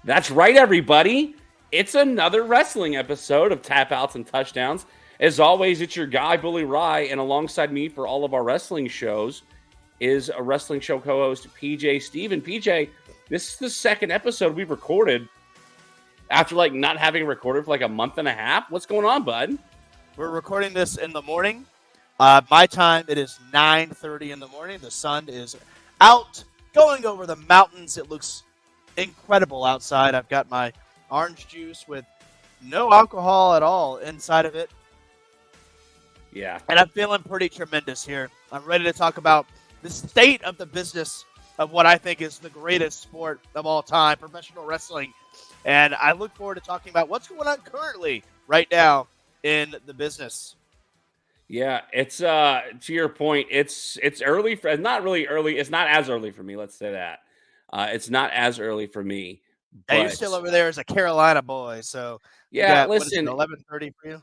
That's right, everybody. It's another wrestling episode of Tap Outs and Touchdowns. As always, it's your guy, Bully Rye, and alongside me for all of our wrestling shows is a wrestling show co-host, PJ Steven. PJ, this is the second episode we've recorded after not having recorded for a month and a half. What's going on, bud? We're recording this in the morning. My time, it is 9:30 in the morning. The sun is out, going over the mountains. It looks incredible outside. I've got my orange juice with no alcohol at all inside of it. Yeah. And I'm feeling pretty tremendous here. I'm ready to talk about the state of the business of what I think is the greatest sport of all time, professional wrestling. And I look forward to talking about what's going on currently right now in the business. Yeah, it's to your point, it's early for not really early, it's not as early for me, let's say that. It's not as early for me, And you're but still over there as a Carolina boy, so you yeah, got, what is it, listen, 11:30 for you?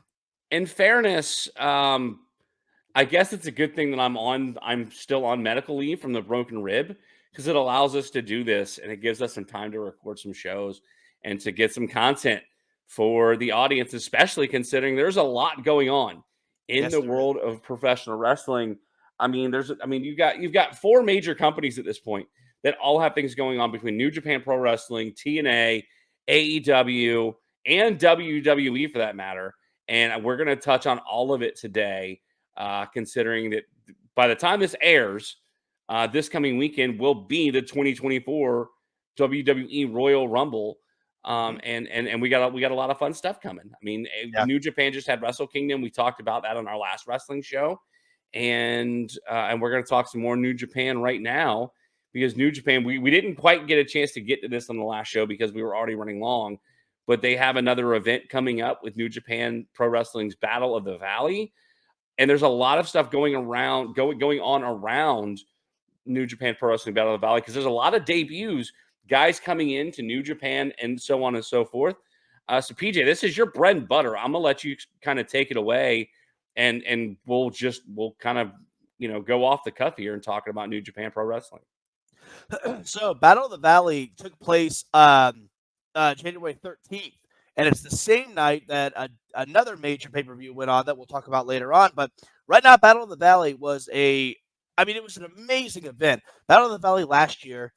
in fairness, I guess it's a good thing that I'm still on medical leave from the broken rib because it allows us to do this and it gives us some time to record some shows and to get some content for the audience, especially considering there's a lot going on in Yes, the there is. world of professional wrestling. You've got four major companies at this point that all have things going on between New Japan Pro Wrestling, TNA, AEW, and WWE for that matter. And we're going to touch on all of it today, considering that by the time this airs, this coming weekend will be the 2024 WWE Royal Rumble. Hmm. And we got a lot of fun stuff coming. I mean, Yeah. New Japan just had Wrestle Kingdom. We talked about that on our last wrestling show, and we're going to talk some more New Japan right now because New Japan we didn't quite get a chance to get to this on the last show because we were already running long, but they have another event coming up with New Japan Pro Wrestling's Battle of the Valley, and there's a lot of stuff going on around New Japan Pro Wrestling Battle of the Valley because there's a lot of debuts, guys coming into New Japan, and so on and so forth. So PJ, this is your bread and butter. I'm gonna let you kind of take it away, and we'll kind of go off the cuff here and talking about New Japan Pro Wrestling. So Battle of the Valley took place January 13th, and it's the same night that another major pay-per-view went on that we'll talk about later on. But right now, Battle of the Valley was it was an amazing event. Battle of the Valley last year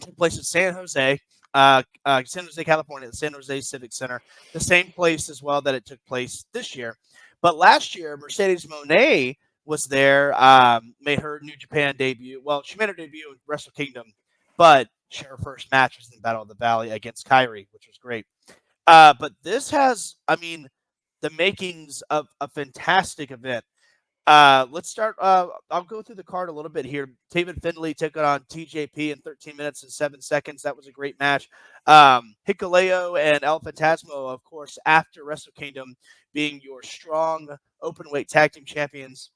took place in San Jose, California, the San Jose Civic Center, the same place as well that it took place this year. But last year, Mercedes Moné was there, made her New Japan debut. Well, she made her debut in Wrestle Kingdom, but her first match was in Battle of the Valley against Kyrie, which was great. But this has, the makings of a fantastic event. Let's start. I'll go through the card a little bit here. David Finley took it on TJP in 13 minutes and 7 seconds. That was a great match. Hikuleo and El Fantasmo, of course, after Wrestle Kingdom, being your strong openweight tag team champions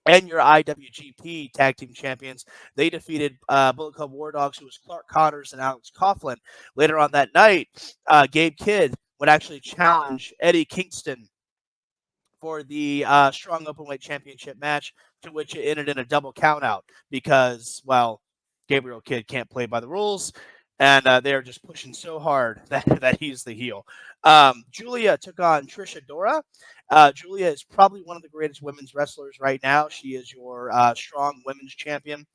and your IWGP tag team champions. They defeated Bullet Club War Dogs, who was Clark Connors and Alex Coughlin. Later on that night, Gabe Kidd would actually challenge Eddie Kingston for the strong openweight championship match, to which it ended in a double countout because, well, Gabriel Kidd can't play by the rules, and they're just pushing so hard that he's the heel. Julia took on Trisha Dora. Julia is probably one of the greatest women's wrestlers right now. She is your strong women's champion.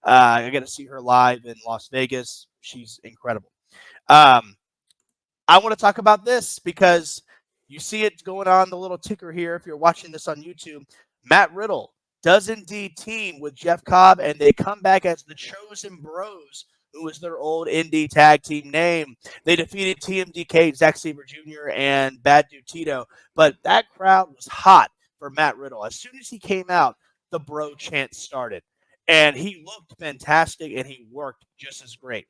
I got to see her live in Las Vegas. She's incredible. Um, I want to talk about this because you see it going on the little ticker here if you're watching this on YouTube. Matt Riddle does indeed team with Jeff Cobb, and they come back as the Chosen Bros, who was their old indie tag team name. They defeated TMDK, Zack Sabre Jr., and Bad Dude Tito, but that crowd was hot for Matt Riddle. As soon as he came out, the bro chant started, and he looked fantastic, and he worked just as great.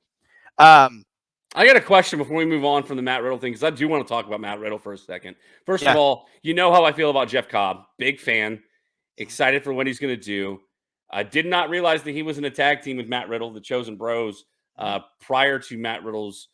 Um, I got a question before we move on from the Matt Riddle thing because I do want to talk about Matt Riddle for a second. First of yeah. all, you know how I feel about Jeff Cobb. Big fan, excited for what he's going to do. I did not realize that he was in a tag team with Matt Riddle, the Chosen Bros, prior to Matt Riddle's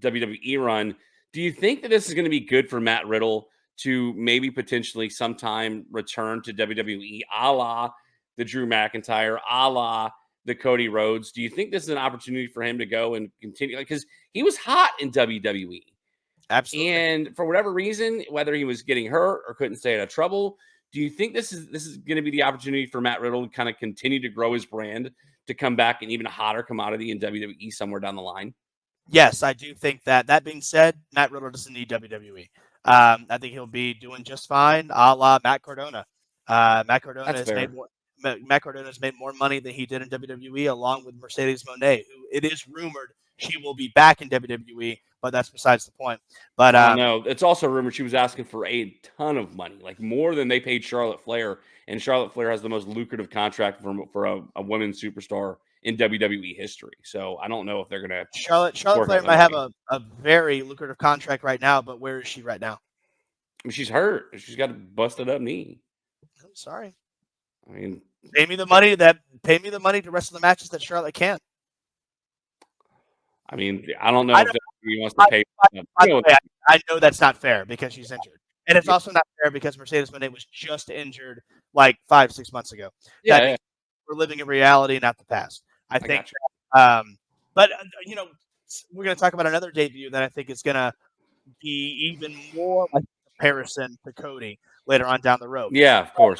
WWE run. Do you think that this is going to be good for Matt Riddle to maybe potentially sometime return to WWE, a la the Drew McIntyre, a la the Cody Rhodes. Do you think this is an opportunity for him to go and continue? Because he was hot in WWE. Absolutely. And for whatever reason, whether he was getting hurt or couldn't stay out of trouble, do you think this is going to be the opportunity for Matt Riddle to kind of continue to grow his brand, to come back an even hotter commodity in WWE somewhere down the line? Yes, I do think that. That being said, Matt Riddle doesn't need WWE. I think he'll be doing just fine, a la Matt Cardona. Matt Cardona That's has fair. made more. Matt Cardona has made more money than he did in WWE, along with Mercedes Moné, who it is rumored she will be back in WWE, but that's besides the point. But I don't know. It's also rumored she was asking for a ton of money, like more than they paid Charlotte Flair. And Charlotte Flair has the most lucrative contract for a women's superstar in WWE history. So I don't know if they're going to Charlotte work out Flair the might have money. a very lucrative contract right now, but where is she right now? I mean, she's hurt. She's got a busted up knee. I'm sorry. I mean, Pay me the money to wrestle the matches that Charlotte can. I don't know I if don't. he wants to pay. By the way, I know that's not fair because she's injured, and it's Yeah, also not fair because Mercedes Moné was just injured like 5-6 months ago. That yeah, yeah, means we're living in reality, not the past. I I think. got you. But we're going to talk about another debut that I think is going to be even more like a comparison to Cody later on down the road. Yeah, of course.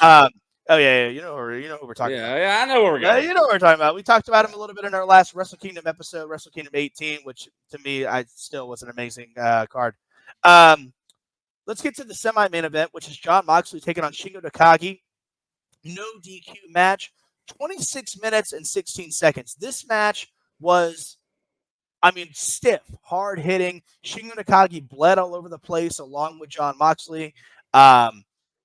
Oh yeah, you know who we're talking about. Yeah, yeah, I know where we're going. You know what we're talking about. We talked about him a little bit in our last Wrestle Kingdom episode, Wrestle Kingdom 18, which to me, I still was an amazing card. Let's get to the semi-main event, which is Jon Moxley taking on Shingo Takagi. No DQ match, 26 minutes and 16 seconds. This match was, stiff, hard hitting. Shingo Takagi bled all over the place along with Jon Moxley.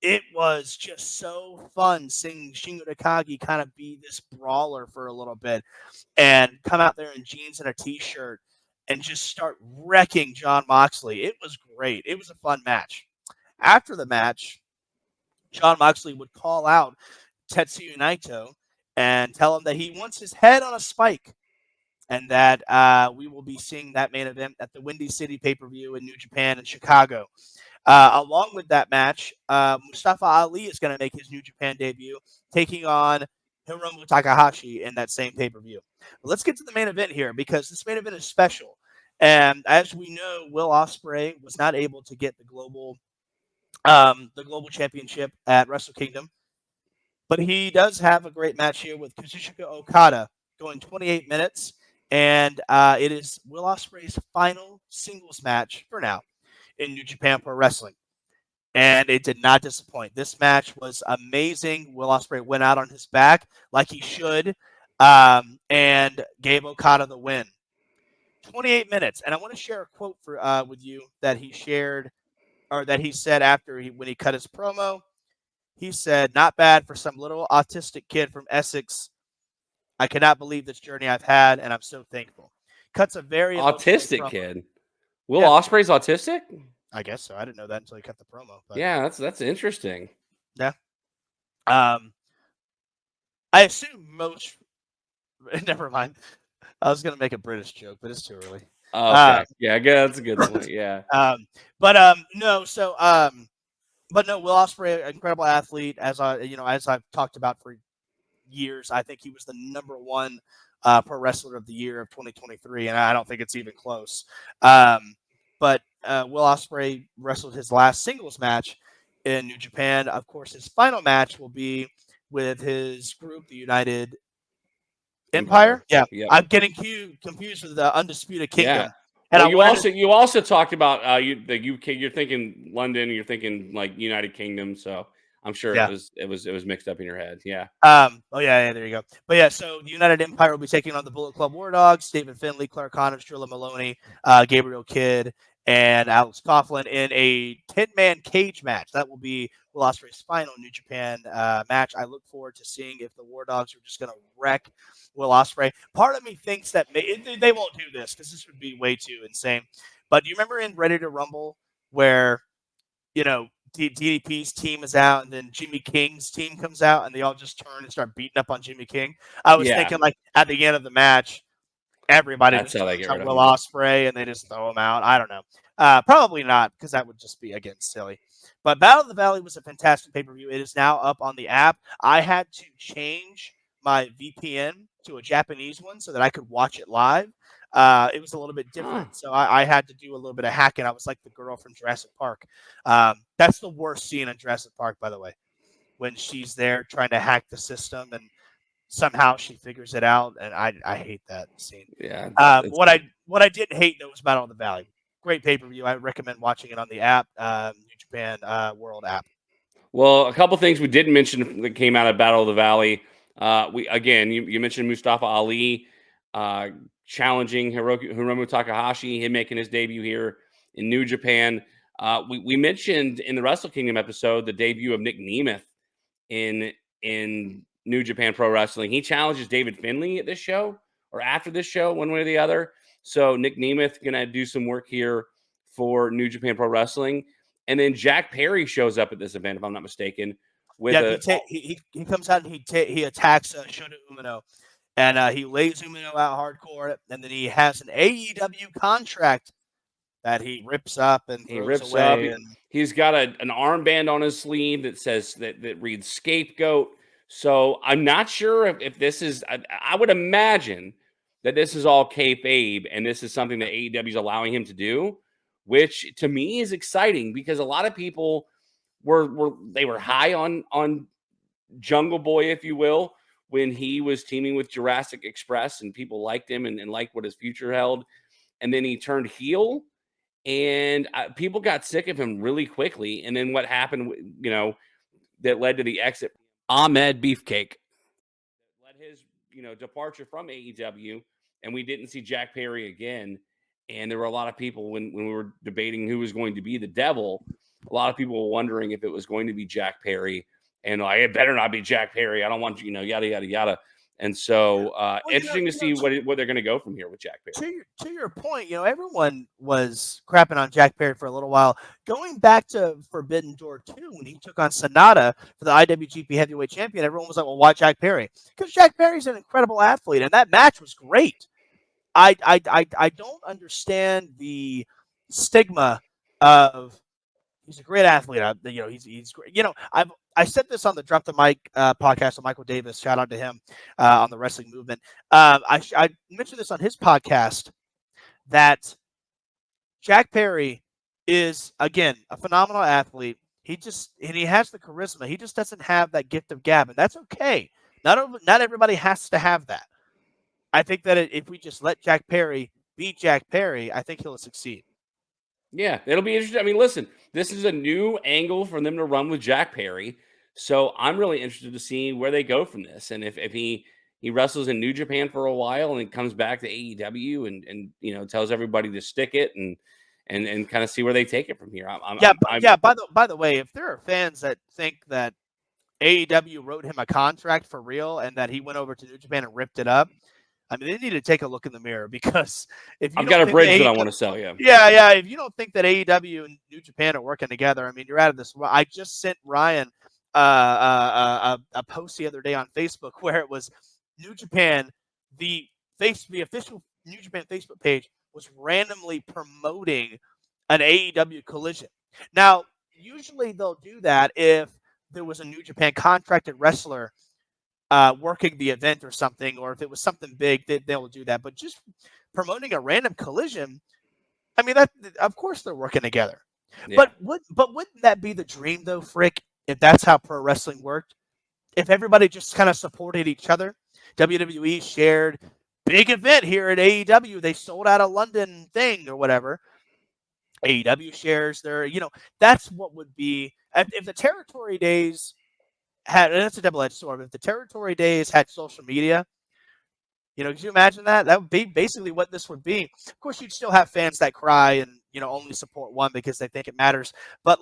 It was just so fun seeing Shingo Takagi kind of be this brawler for a little bit and come out there in jeans and a t-shirt and just start wrecking Jon Moxley. It was great. It was a fun match. After the match, Jon Moxley would call out Tetsuya Naito and tell him that he wants his head on a spike and that we will be seeing that main event at the Windy City pay-per-view in New Japan in Chicago. Along with that match, Mustafa Ali is going to make his New Japan debut, taking on Hiromu Takahashi in that same pay-per-view. But let's get to the main event here because this main event is special. And as we know, Will Ospreay was not able to get the global championship at Wrestle Kingdom, but he does have a great match here with Kazuchika Okada going 28 minutes, and it is Will Ospreay's final singles match for now in New Japan Pro Wrestling. And it did not disappoint. This match was amazing. Will Ospreay went out on his back like he should, and gave Okada the win. 28 minutes. And I want to share a quote with you that he shared, or that he said when he cut his promo. He said, "Not bad for some little autistic kid from Essex. I cannot believe this journey I've had, and I'm so thankful." Cuts a very emotional Autistic promo. kid. Will Yeah. Ospreay's autistic? I guess so. I didn't know that until he cut the promo. But Yeah, that's interesting. yeah. I assume most. Never mind. I was gonna make a British joke, but it's too early. Okay. Yeah, that's a good point. Yeah. No. So but no, Will Ospreay, incredible athlete, as I've talked about for years. I think he was the number one pro wrestler of the year of 2023, and I don't think it's even close. But Will Ospreay wrestled his last singles match in New Japan. Of course, his final match will be with his group, the United Empire. Yeah, Yep. I'm getting confused with the Undisputed Kingdom. Yeah. And Well, you also talked about the UK. You're thinking London. You're thinking like United Kingdom. So I'm sure yeah. it was mixed up in your head. Yeah. Oh yeah, there you go. But yeah, so the United Empire will be taking on the Bullet Club War Dogs, Stephen Finley, Clark Connors, Drilla Maloney, Gabriel Kidd, and Alex Coughlin in a 10-man cage match. That will be Will Ospreay's final New Japan match. I look forward to seeing if the War Dogs are just going to wreck Will Ospreay. Part of me thinks that they won't do this because this would be way too insane. But do you remember in Ready to Rumble where, DDP's team is out, and then Jimmy King's team comes out, and they all just turn and start beating up on Jimmy King? I was thinking, like, at the end of the match, everybody That's just how they turns get on rid of Will him. Ospreay, and they just throw him out. I don't know. Probably not, because that would just be, again, silly. But Battle of the Valley was a fantastic pay-per-view. It is now up on the app. I had to change my VPN to a Japanese one so that I could watch it live. It was a little bit Huh. different, so I had to do a little bit of hacking. I was like the girl from Jurassic Park. That's the worst scene in Jurassic Park, by the way, when she's there trying to hack the system and somehow she figures it out, and I hate that scene. Yeah, it's What I didn't hate though was Battle of the Valley. Great pay per view. I recommend watching it on the app, New Japan World app. well, a couple things we didn't mention that came out of Battle of the Valley. We again, you mentioned Mustafa Ali uh, challenging Hiromu Takahashi, him making his debut here in New Japan. We mentioned in the Wrestle Kingdom episode the debut of Nick Nemeth in New Japan Pro Wrestling. He challenges David Finlay at this show or after this show, one way or the other. So Nick Nemeth gonna do some work here for New Japan Pro Wrestling, and then Jack Perry shows up at this event, if I'm not mistaken, with Yeah, a he comes out and he attacks Shota Umino, and he lays Umino out hardcore, and then he has an AEW contract that he rips up and he throws rips up. away. And He's got an armband on his sleeve that says that reads scapegoat. So I'm not sure if this is. I would imagine that this is all kayfabe, and this is something that AEW is allowing him to do, which to me is exciting because a lot of people were high on Jungle Boy, if you will, when he was teaming with Jurassic Express, and people liked him and liked what his future held, and then he turned heel and people got sick of him really quickly. And then what happened, that led to the exit, Ahmed Beefcake, led his, departure from AEW, and we didn't see Jack Perry again. And there were a lot of people when we were debating who was going to be the devil. A lot of people were wondering if it was going to be Jack Perry, and like, it better not be Jack Perry. I don't want yada yada yada. And so, well, interesting to see what they're going to go from here with Jack Perry. to your point, everyone was crapping on Jack Perry for a little while. Going back to Forbidden Door 2, when he took on Sonata for the IWGP Heavyweight Champion, everyone was like, well, why Jack Perry? Because Jack Perry's an incredible athlete, and that match was great. I don't understand the stigma of he's a great athlete. He's great. I said this on the Drop the Mic podcast with Michael Davis. Shout out to him on the Wrestling Movement. I mentioned this on his podcast that Jack Perry is again a phenomenal athlete. He has the charisma. He just doesn't have that gift of gab, and that's okay. Not everybody has to have that. I think that if we just let Jack Perry be Jack Perry, I think he'll succeed. Yeah, it'll be interesting. I mean, listen, this is a new angle for them to run with Jack Perry. So I'm really interested to see where they go from this. And if he wrestles in New Japan for a while and then comes back to AEW and tells everybody to stick it and kind of see where they take it from here. By the way, if there are fans that think that AEW wrote him a contract for real and that he went over to New Japan and ripped it up, I mean, they need to take a look in the mirror because if you I've got a bridge that I want to sell you. Yeah. If you don't think that AEW and New Japan are working together, I mean, you're out of this. I just sent Ryan a post the other day on Facebook where it was New Japan, the official New Japan Facebook page was randomly promoting an AEW collision. Now, usually they'll do that if there was a New Japan contracted wrestler working the event or something, or if it was something big, they'll do that. But just promoting a random collision, I mean, that of course they're working together. Yeah. But wouldn't that be the dream though, Frick? If that's how pro wrestling worked, if everybody just kind of supported each other, WWE shared big event here at AEW, they sold out a London thing or whatever. AEW shares their, that's what would be if the territory days had, and it's a double-edged sword. If the territory days had social media, could you imagine that? That would be basically what this would be. Of course, you'd still have fans that cry and only support one because they think it matters. But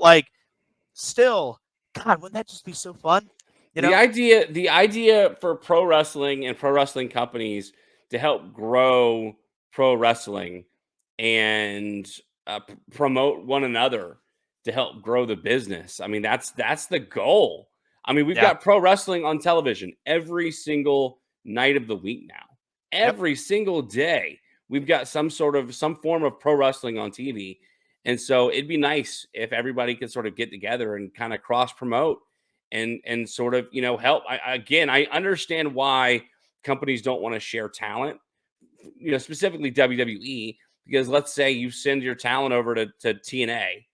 still, God, wouldn't that just be so fun? The idea for pro wrestling and pro wrestling companies to help grow pro wrestling and promote one another to help grow the business. I mean, that's the goal. I mean, we've got pro wrestling on television every single night of the week now. Every single day, we've got some form of pro wrestling on TV. And so it'd be nice if everybody could sort of get together and kind of cross promote and sort of, help. I understand why companies don't want to share talent, specifically WWE, because let's say you send your talent over to TNA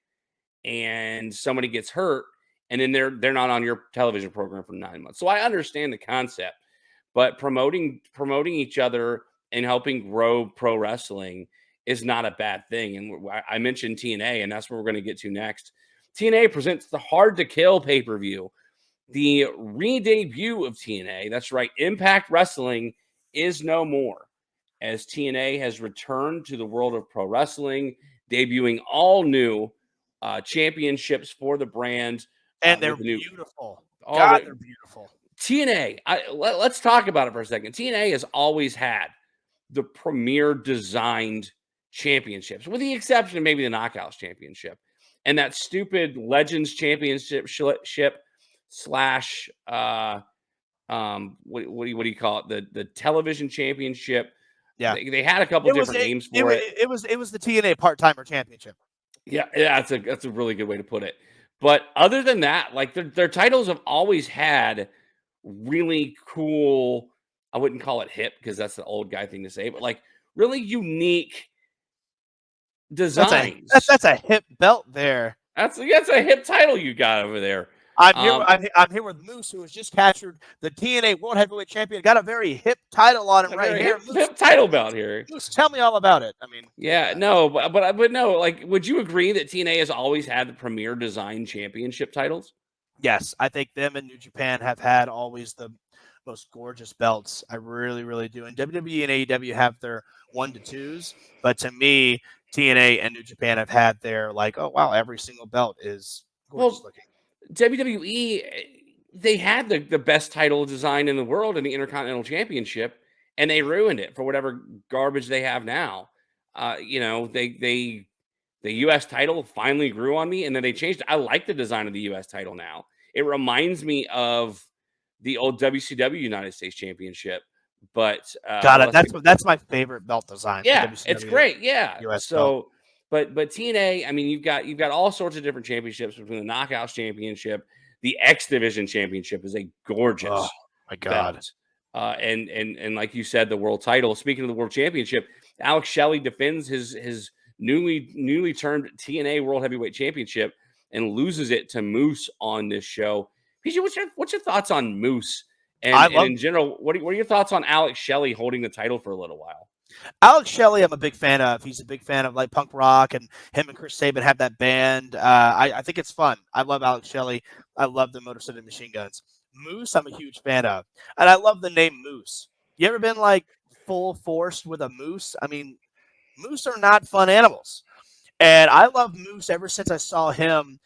and somebody gets hurt and then they're not on your television program for 9 months. So I understand the concept, but promoting each other and helping grow pro wrestling is not a bad thing. And I mentioned TNA, and that's what we're going to get to next. TNA presents the Hard to Kill pay-per-view, the re-debut of TNA. That's right, Impact Wrestling is no more, as TNA has returned to the world of pro wrestling, debuting all new championships for the brand. And they're with the new beautiful. all God, the they're beautiful. TNA. Let's talk about it for a second. TNA has always had the premier designed championships, with the exception of maybe the Knockouts Championship and that stupid Legends Championship slash what do you call it, the television championship. Yeah, They had a couple different names for it. It was the TNA part-timer championship. Yeah, that's a really good way to put it. But other than that, like their titles have always had really cool. I wouldn't call it hip because that's the old guy thing to say, but like really unique designs. That's a hip belt there. That's a hip title you got over there. I'm here with Moose, who has just captured the TNA World Heavyweight Champion. Got a very hip title on him right here. Hip title belt here. Moose, tell me all about it. I mean, yeah, no, but no, like, would you agree that TNA has always had the premier design championship titles? Yes, I think them and New Japan have had always the most gorgeous belts. I really, really do. And WWE and AEW have their 1 to 2s, but to me, TNA and New Japan have had their like, oh wow, every single belt is gorgeous looking. WWE, they had the best title design in the world in the Intercontinental Championship, and they ruined it for whatever garbage they have now. The U.S. title finally grew on me, and then they changed it. I like the design of the U.S. title now. It reminds me of the old WCW United States Championship, but that's my favorite belt design. Yeah, it's great. Yeah, US so. But TNA, I mean, you've got all sorts of different championships between the Knockouts Championship, the X Division Championship is a gorgeous, oh my god, belt. And like you said, the world title. Speaking of the world championship, Alex Shelley defends his newly termed TNA World Heavyweight Championship and loses it to Moose on this show. PJ, what's your thoughts on Moose? And in general, what are your thoughts on Alex Shelley holding the title for a little while? Alex Shelley, I'm a big fan of. He's a big fan of like punk rock, and him and Chris Sabin have that band. I think it's fun. I love Alex Shelley. I love the Motor City Machine Guns. Moose, I'm a huge fan of, and I love the name Moose. You ever been like full forced with a moose? I mean, moose are not fun animals, and I love Moose ever since I saw him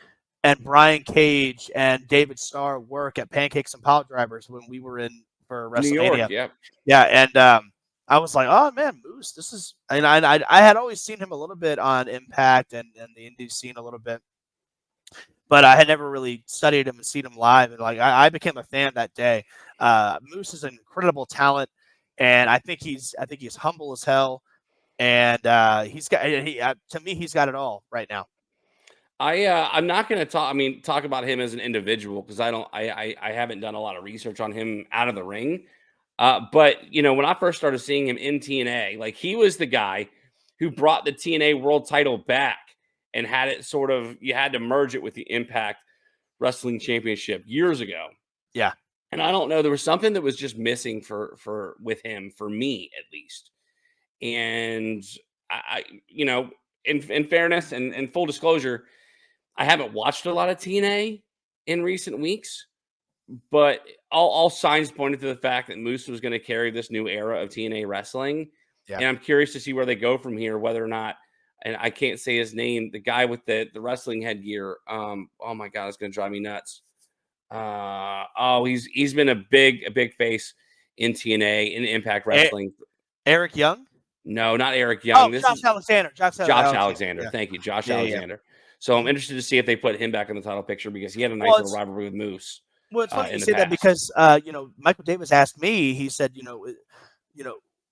and Brian Cage and David Starr work at Pancakes and Pile Drivers when we were in for WrestleMania. New York, yeah, yeah, and I was like, oh man, Moose, this is, and I had always seen him a little bit on Impact and the indie scene a little bit, but I had never really studied him and seen him live. And like, I became a fan that day. Moose is an incredible talent, and I think he's humble as hell, and to me, he's got it all right now. I'm not going to talk about him as an individual because I haven't done a lot of research on him out of the ring. But when I first started seeing him in TNA, like he was the guy who brought the TNA world title back and had it you had to merge it with the Impact Wrestling Championship years ago. Yeah. And I don't know, there was something that was just missing with him, for me at least. And I in fairness and full disclosure, I haven't watched a lot of TNA in recent weeks. But all signs pointed to the fact that Moose was going to carry this new era of TNA wrestling. Yeah. And I'm curious to see where they go from here, whether or not, and I can't say his name, the guy with the wrestling headgear. Oh my God, it's going to drive me nuts. He's been a big face in TNA, in Impact Wrestling. Eric Young? No, not Eric Young. Oh, Josh Alexander. Josh Alexander. Yeah. Thank you, Josh Alexander. Yeah. So I'm interested to see if they put him back in the title picture because he had a nice little rivalry with Moose. Well, it's funny you say that because Michael Davis asked me. He said,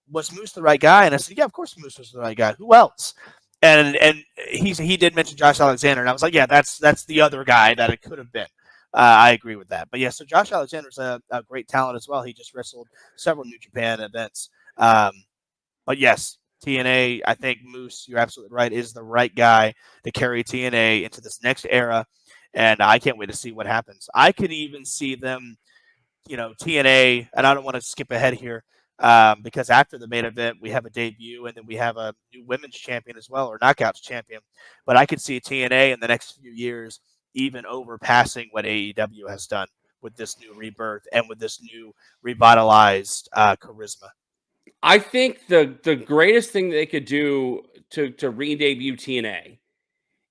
was Moose the right guy? And I said, yeah, of course Moose was the right guy. Who else? And he did mention Josh Alexander, and I was like, yeah, that's the other guy that it could have been. I agree with that. But yeah, so Josh Alexander's a great talent as well. He just wrestled several New Japan events. Um, but yes, TNA, I think Moose, you're absolutely right, is the right guy to carry TNA into this next era. And I can't wait to see what happens. I could even see them, TNA, and I don't want to skip ahead here because after the main event, we have a debut and then we have a new women's champion as well, or knockouts champion. But I could see TNA in the next few years even overpassing what AEW has done with this new rebirth and with this new revitalized charisma. I think the greatest thing they could do to re-debut TNA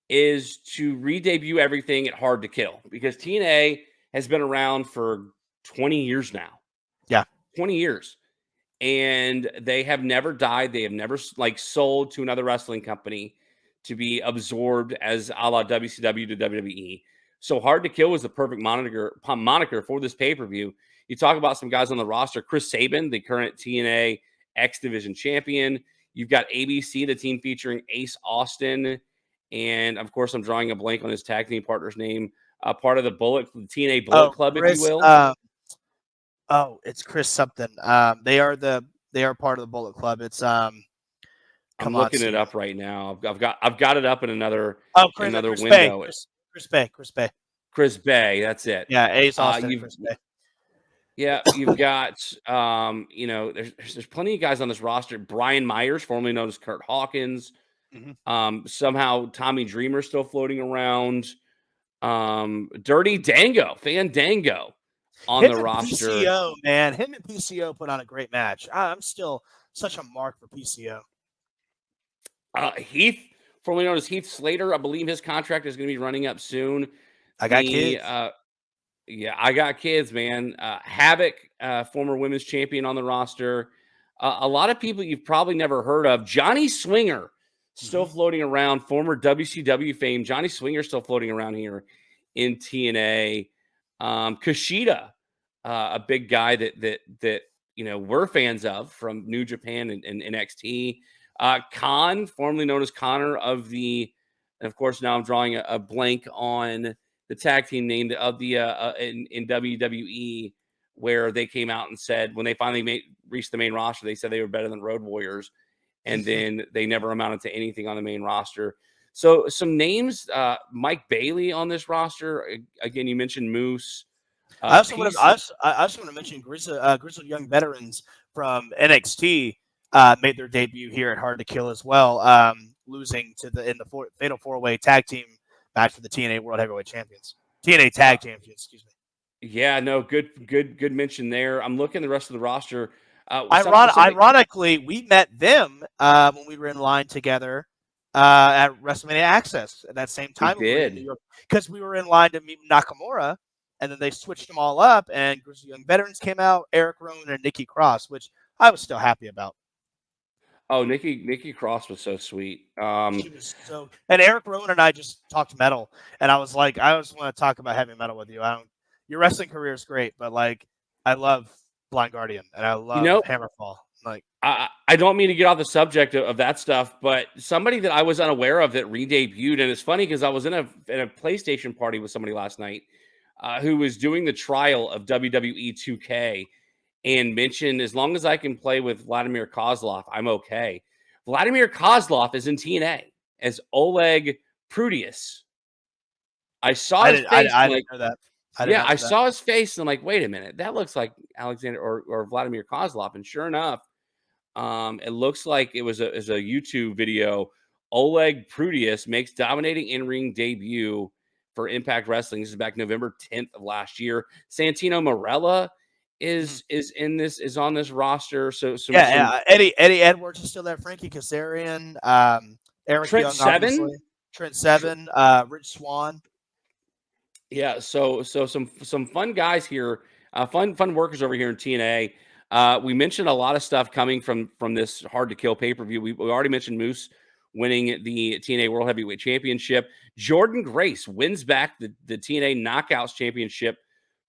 is to re-debut everything at Hard to Kill, because TNA has been around for 20 years now. Yeah. 20 years. And they have never died. They have never like sold to another wrestling company to be absorbed as a la WCW to WWE. So Hard to Kill was the perfect moniker for this pay-per-view. You talk about some guys on the roster: Chris Sabin, the current TNA X Division champion. You've got ABC, the team featuring Ace Austin, and of course, I'm drawing a blank on his tag team partner's name. Part of the TNA Bullet Oh, Club, if you Chris. will. It's Chris something. They are part of the Bullet Club. It's I'm come on, looking it Steve. up right now. I've got it up in another Oh, Chris Bay. window. Chris Bay. Chris Bay. Chris Bay, that's it. Yeah, Ace Austin and You've Chris Bay. you've got there's plenty of guys on this roster. Brian Myers, formerly known as Kurt Hawkins. Somehow Tommy Dreamer still floating around. Dirty Dango, Fandango on Him the and roster. PCO, man. Him and PCO put on a great match. I'm still such a mark for PCO. Heath, formerly known as Heath Slater, I believe his contract is going to be running up soon. I got kids. Yeah, I got kids, man. Havoc, former women's champion on the roster. A lot of people you've probably never heard of. Johnny Swinger, still floating around. Former WCW fame. Johnny Swinger still floating around here in TNA. Kushida, a big guy that we're fans of from New Japan and NXT. Khan, formerly known as Connor and of course now I'm drawing a blank on the tag team name of the in WWE, where they came out and said when they finally reached the main roster, they said they were better than Road Warriors, and then they never amounted to anything on the main roster. So some names: Mike Bailey on this roster. Again, you mentioned Moose. I also want to mention Grizzled Young Veterans from NXT made their debut here at Hard to Kill as well, losing in the Fatal 4-Way Tag Team match for the TNA World Heavyweight Champions, TNA Tag Champions. Excuse me. Yeah, no, good mention there. I'm looking at the rest of the roster. Ironically, we met them when we were in line together at WrestleMania Access at that same time we when we were in did. New York, because we were in line to meet Nakamura, and then they switched them all up, and Grizzly Young Veterans came out, Eric Rowan and Nikki Cross, which I was still happy about. Oh, Nikki Cross was so sweet. She was so, and Eric Rowan and I just talked metal, and I was like, I just want to talk about heavy metal with you. Your wrestling career is great, but like, I love Blind Guardian and I love Hammerfall. Like, I don't mean to get off the subject of that stuff, but somebody that I was unaware of that re-debuted, and it's funny because I was in a PlayStation party with somebody last night who was doing the trial of WWE 2K and mentioned, as long as I can play with Vladimir Kozlov, I'm okay. Vladimir Kozlov is in TNA as Oleg Prudius. I saw his face. I didn't know that. I saw his face and I'm like, wait a minute, that looks like Alexander or Vladimir Kozlov. And sure enough, it looks like it was a YouTube video. Oleg Prudius makes dominating in-ring debut for Impact Wrestling. This is back November 10th of last year. Santino Marella is on this roster. So Eddie Edwards is still there. Frankie Kazarian, Eric Trent Young, Seven? obviously. Trent Seven, Rich Swann. Yeah, so some fun guys here, fun workers over here in TNA. We mentioned a lot of stuff coming from this Hard to Kill pay-per-view. We already mentioned Moose winning the TNA World Heavyweight Championship. Jordan Grace wins back the TNA Knockouts Championship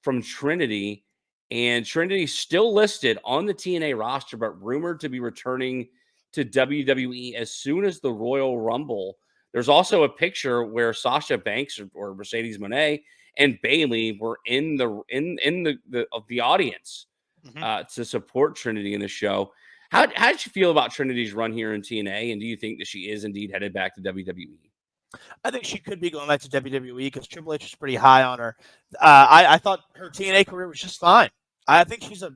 from Trinity, and Trinity still listed on the TNA roster, but rumored to be returning to WWE as soon as the Royal Rumble. There's also a picture where Sasha Banks or Mercedes Moné and Bailey were in the audience Mhm. to support Trinity in the show. How did you feel about Trinity's run here in TNA, and do you think that she is indeed headed back to WWE? I think she could be going back to WWE because Triple H is pretty high on her. I thought her TNA career was just fine. I think she's a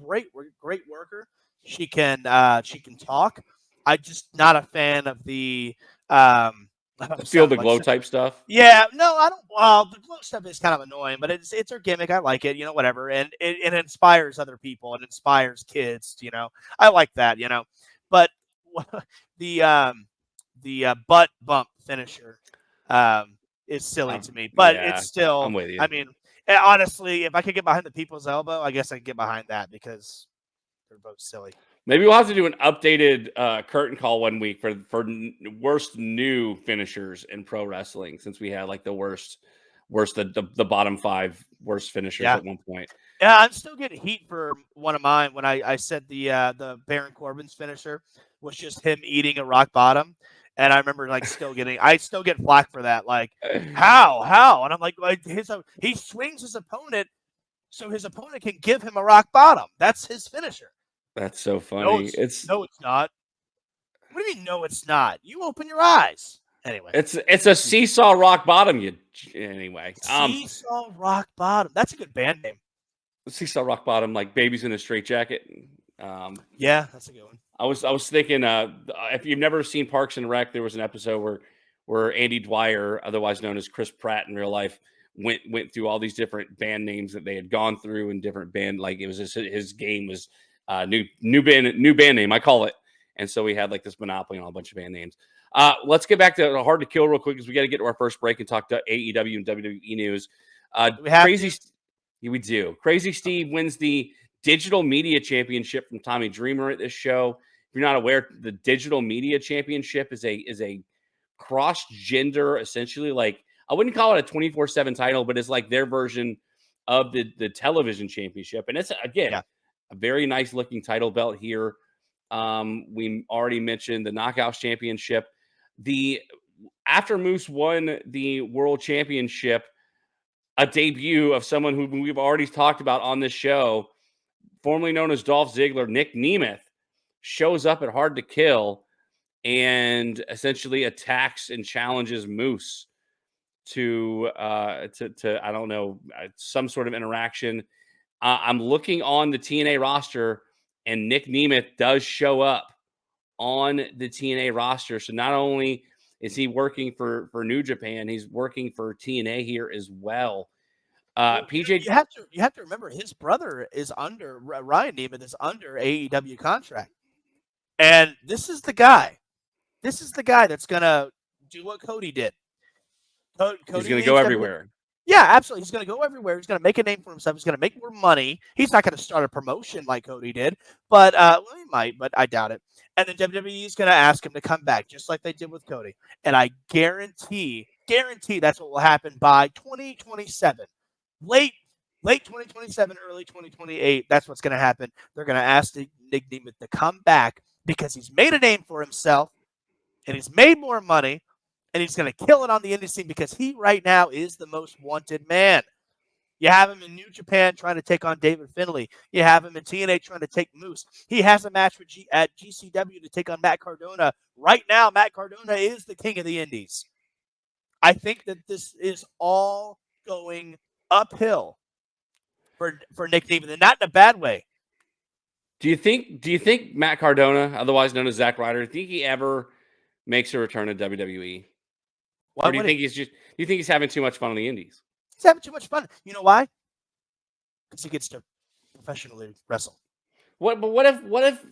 great worker. She can talk. I'm just not a fan of the The I'm Feel sounding the like Glow type stuff. yeah, no, I don't. Well, the glow stuff is kind of annoying, but it's her gimmick. I like it, whatever, and it inspires other people. It inspires kids, I like that, But the butt bump finisher is silly to me, but it's Yeah, I'm still. with you. I mean, honestly, if I could get behind the people's elbow, I guess I could get behind that because they're both silly. Maybe we'll have to do an updated curtain call one week for worst new finishers in pro wrestling, since we had like the worst the bottom 5 worst finishers Yeah. at one point. Yeah, I'm still getting heat for one of mine when I said the Baron Corbin's finisher was just him eating a rock bottom, and I remember like I still get flack for that. Like how? And I'm like he swings his opponent so his opponent can give him a rock bottom. That's his finisher. That's so No, funny. it's not. What do you mean? No, it's not. You open your eyes. Anyway, It's a seesaw rock bottom. Anyway. Seesaw Rock Bottom. That's a good band name. Seesaw rock bottom, like babies in a straitjacket. Yeah, that's a good one. I was thinking, if you've never seen Parks and Rec, there was an episode where Andy Dwyer, otherwise known as Chris Pratt in real life, went through all these different band names that they had gone through in different band. Like it was his game was new band name, I call it. And so we had like this monopoly on a bunch of band names. Let's get back to Hard to Kill real quick because we got to get to our first break and talk to AEW and WWE news. Do we have Crazy, to? we do. Crazy Steve wins the Digital Media Championship from Tommy Dreamer at this show. If you're not aware, the Digital Media Championship is a cross gender, essentially, like I wouldn't call it a 24/7 title, but it's like their version of the television championship. And it's again Yeah. a very nice looking title belt here. We already mentioned the Knockouts Championship. The After Moose won the World Championship, a debut of someone who we've already talked about on this show, formerly known as Dolph Ziggler, Nick Nemeth, shows up at Hard to Kill and essentially attacks and challenges Moose to I don't know, some sort of interaction. I'm looking on the TNA roster, and Nick Nemeth does show up on the TNA roster. So not only is he working for New Japan, he's working for TNA here as well. Well, PJ, you have to remember his brother is under Ryan Nemeth is under AEW contract, and this is the guy. This is the guy that's gonna do what Cody did. he's Cody going to go leaves WWE. everywhere. Yeah, absolutely. He's going to go everywhere. He's going to make a name for himself. He's going to make more money. He's not going to start a promotion like Cody did, but well, he might, but I doubt it. And then WWE is going to ask him to come back, just like they did with Cody. And I guarantee that's what will happen by 2027, late 2027, early 2028. That's what's going to happen. They're going to ask Nick Nemeth to come back because he's made a name for himself and he's made more money and he's going to kill it on the indie scene because he right now is the most wanted man. You have him in New Japan trying to take on David Finlay. You have him in TNA trying to take Moose. He has a match at GCW to take on Matt Cardona. Right now, Matt Cardona is the king of the indies. I think that this is all going uphill for Nick Nemeth, and not in a bad way. Do you think Matt Cardona, otherwise known as Zack Ryder, do you think he ever makes a return to WWE? Why Or do you would think he? he's having too much fun on the indies? He's having too much fun. You know why? Because he gets to professionally wrestle. What if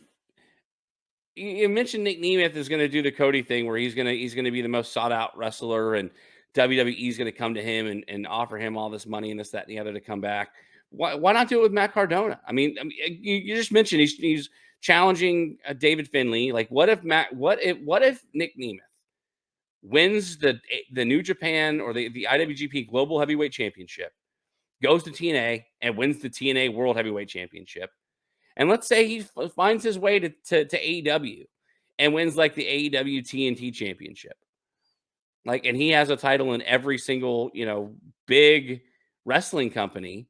you mentioned Nick Nemeth is going to do the Cody thing where he's going to be the most sought out wrestler, and WWE is going to come to him and offer him all this money and this, that, and the other to come back. Why not do it with Matt Cardona? I mean you just mentioned he's challenging David Finlay. Like, what if Nick Nemeth wins the New Japan or the IWGP Global Heavyweight Championship, goes to TNA and wins the TNA World Heavyweight Championship, and let's say he finds his way to AEW and wins like the AEW TNT Championship. Like, and he has a title in every single, big wrestling company.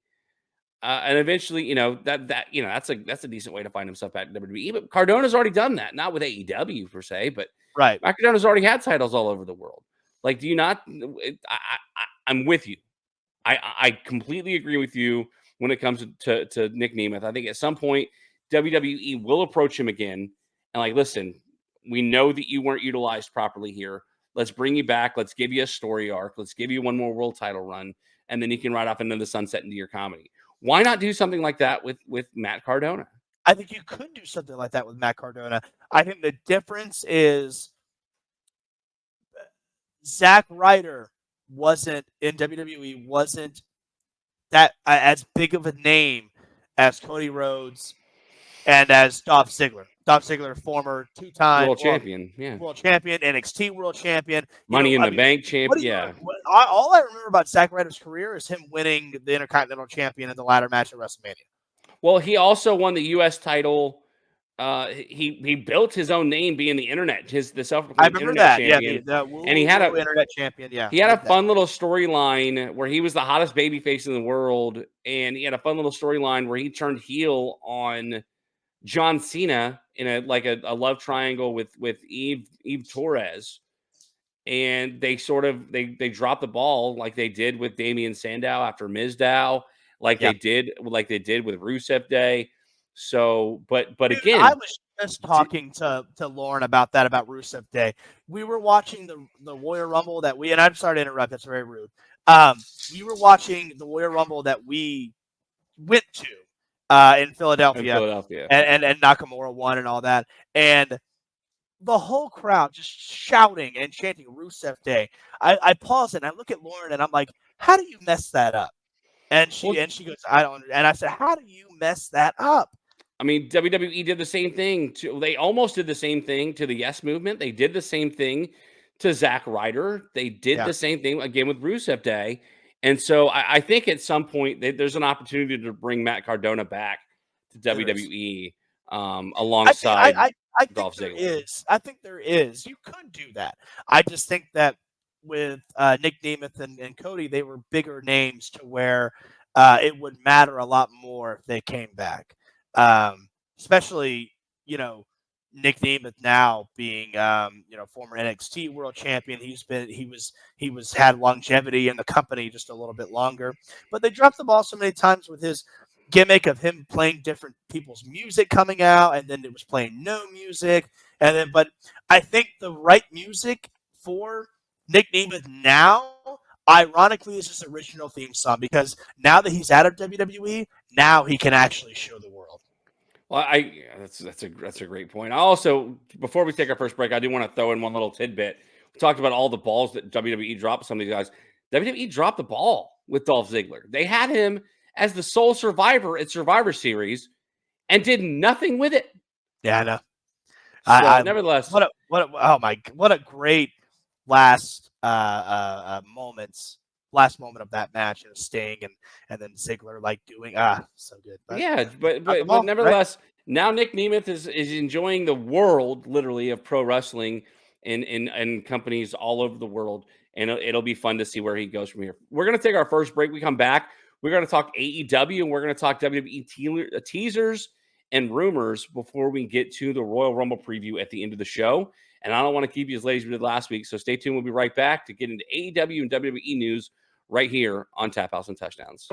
And eventually, that's a decent way to find himself back in WWE. But Cardona's already done that, not with AEW per se, but Right. Cardona's already had titles all over the world. Like, do you not? I'm with you. I completely agree with you when it comes to Nick Nemeth. I think at some point WWE will approach him again and like, listen, we know that you weren't utilized properly here. Let's bring you back. Let's give you a story arc. Let's give you one more world title run, and then you can ride off into the sunset into your comedy. Why not do something like that with Matt Cardona? I think you could do something like that with Matt Cardona. I think the difference is Zack Ryder wasn't in WWE, wasn't that as big of a name as Cody Rhodes and as Dolph Ziggler. Dolph Ziggler, former two-time World champion, yeah. world champion, NXT world champion. Money in the Bank champ, yeah. All I remember about Zack Ryder's career is him winning the Intercontinental Champion in the ladder match at WrestleMania. Well, he also won the U.S. title. He built his own name being the the self-proclaimed internet champion. Yeah, and he had a internet champion. Yeah, he had a fun little storyline where he was the hottest babyface in the world, and he had a fun little storyline where he turned heel on John Cena in a love triangle with Eve Torres, and they they dropped the ball like they did with Damian Sandow after Mizdow, they did with Rusev Day. So, but again, I was just talking to Lauren about that, about Rusev Day. We were watching the Royal Rumble and I'm sorry to interrupt, that's very rude. We were watching the Royal Rumble that we went to in Philadelphia. And Nakamura won and all that. And the whole crowd just shouting and chanting Rusev Day. I pause and I look at Lauren and I'm like, how do you mess that up? And she goes, I don't. And I said, how do you mess that up? I mean, WWE did the same thing. They almost did the same thing to the Yes Movement. They did the same thing to Zack Ryder. They did the same thing again with Rusev Day. And so I think at some point there's an opportunity to bring Matt Cardona back to WWE alongside Dolph Ziggler. I think there is. You could do that. I just think that with Nick Nemeth and Cody, they were bigger names to where it would matter a lot more if they came back. Especially, Nick Nemeth now being, former NXT world champion. He had longevity in the company just a little bit longer, but they dropped the ball so many times with his gimmick of him playing different people's music coming out, and then it was playing no music. But I think the right music for Nick Nemeth now, ironically, is his original theme song, because now that he's out of WWE, now he can actually show the world. Well, that's a great point. I also, before we take our first break, I do want to throw in one little tidbit. We talked about all the balls that WWE dropped. Some of these guys, WWE dropped the ball with Dolph Ziggler. They had him as the sole survivor at Survivor Series and did nothing with it. Yeah, I know. So, nevertheless, what a great last moment of that match, and Sting and then Ziggler doing so good. But nevertheless, right? Now Nick Nemeth is enjoying the world literally of pro wrestling in companies all over the world, and it'll be fun to see where he goes from here. We're gonna take our first break. We come back. We're gonna talk AEW and we're gonna talk WWE teasers and rumors before we get to the Royal Rumble preview at the end of the show. And I don't want to keep you as late as we did last week. So stay tuned. We'll be right back to get into AEW and WWE news right here on Tap House and Touchdowns.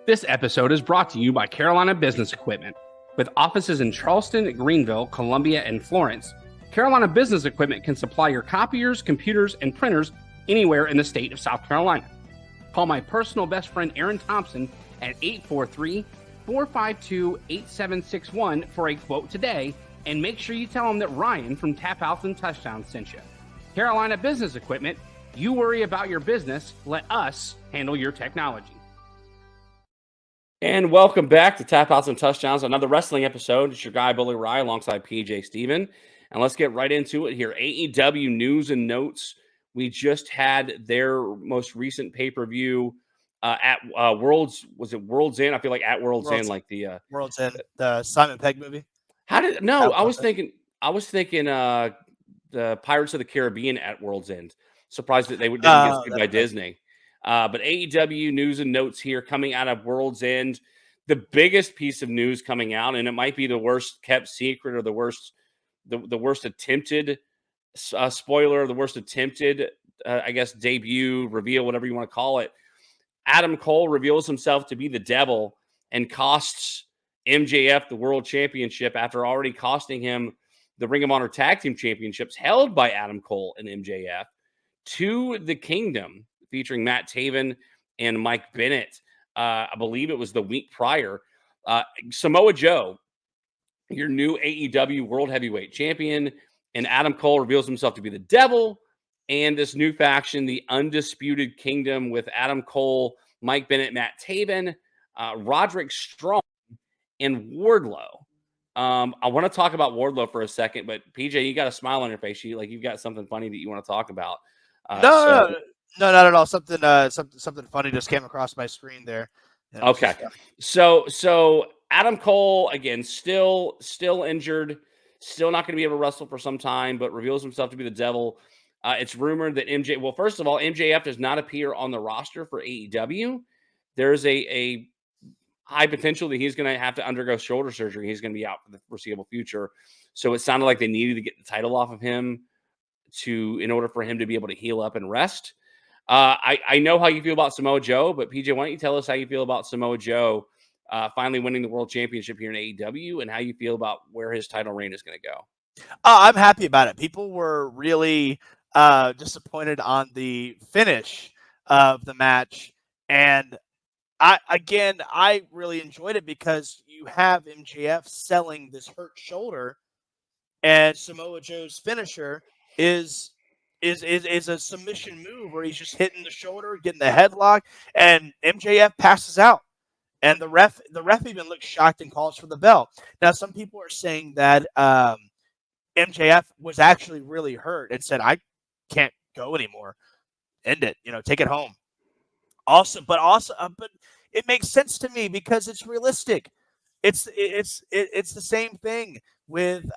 This episode is brought to you by Carolina Business Equipment. With offices in Charleston, Greenville, Columbia, and Florence, Carolina Business Equipment can supply your copiers, computers, and printers anywhere in the state of South Carolina. Call my personal best friend Aaron Thompson at 843-452-8761 for a quote today, and make sure you tell him that Ryan from Tap House and Touchdowns sent you. Carolina Business Equipment, you worry about your business, let us handle your technology. And welcome back to Tap House and Touchdowns, another wrestling episode. It's your guy, Bully Rye, alongside PJ Steven. And let's get right into it here. AEW news and notes. We just had their most recent pay-per-view at World's End? I feel like at World's End, like the World's End, the Simon Pegg movie. I was thinking the Pirates of the Caribbean at World's End. Surprised that they didn't get Oh, sued that's by right. Disney. But AEW news and notes here coming out of World's End. The biggest piece of news coming out, and it might be the worst kept secret or the worst attempted spoiler, the worst attempted, I guess, debut, reveal, whatever you want to call it. Adam Cole reveals himself to be the devil and costs MJF the world championship after already costing him the Ring of Honor Tag Team Championships held by Adam Cole and MJF to the Kingdom, featuring Matt Taven and Mike Bennett. I believe it was the week prior. Samoa Joe, your new AEW World Heavyweight Champion, and Adam Cole reveals himself to be the devil. And this new faction, the Undisputed Kingdom, with Adam Cole, Mike Bennett, Matt Taven, Roderick Strong, and Wardlow. I want to talk about Wardlow for a second, but PJ, you got a smile on your face. You've got something funny that you want to talk about. No, not at all. Something funny just came across my screen there. Okay. So Adam Cole, again, still injured, still not going to be able to wrestle for some time, but reveals himself to be the devil. It's rumored that well, first of all, MJF does not appear on the roster for AEW. There's a high potential that he's going to have to undergo shoulder surgery. He's going to be out for the foreseeable future. So it sounded like they needed to get the title off of him in order for him to be able to heal up and rest. I know how you feel about Samoa Joe, but PJ, why don't you tell us how you feel about Samoa Joe finally winning the world championship here in AEW, and how you feel about where his title reign is going to go? I'm happy about it. People were really disappointed on the finish of the match, and I really enjoyed it because you have MJF selling this hurt shoulder, and Samoa Joe's finisher is a submission move where he's just hitting the shoulder, getting the headlock, and MJF passes out. And the ref even looks shocked and calls for the bell. Now, some people are saying that MJF was actually really hurt and said, "I can't go anymore. End it. Take it home." But it makes sense to me because it's realistic. It's the same thing with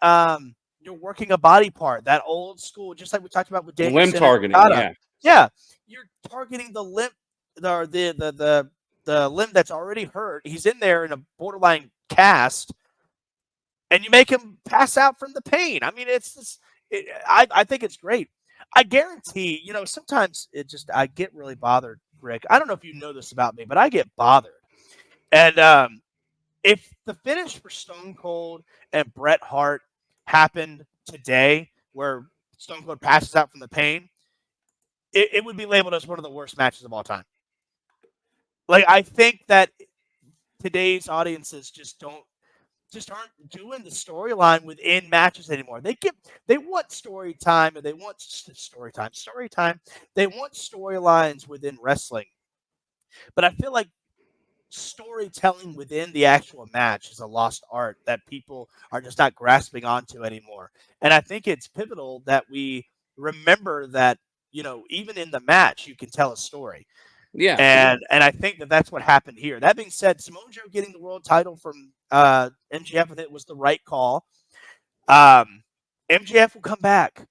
you're working a body part, that old school, just like we talked about with Limb Danielson and targeting, Okada. yeah. Yeah, you're targeting the limb, the limb that's already hurt. He's in there in a borderline cast, and you make him pass out from the pain. I mean, I think it's great. I guarantee, sometimes I get really bothered, Rick. I don't know if you know this about me, but I get bothered. And if the finish for Stone Cold and Bret Hart happened today, where Stone Cold passes out from the pain, it would be labeled as one of the worst matches of all time. Like, I think that today's audiences just aren't doing the storyline within matches anymore. They want story time, and they want story time. They want storylines within wrestling. But I feel like storytelling within the actual match is a lost art that people are just not grasping onto anymore. And I think it's pivotal that we remember that, even in the match, you can tell a story. Yeah. And I think that that's what happened here. That being said, Samoa Joe getting the world title from MJF with it was the right call. MJF will come back.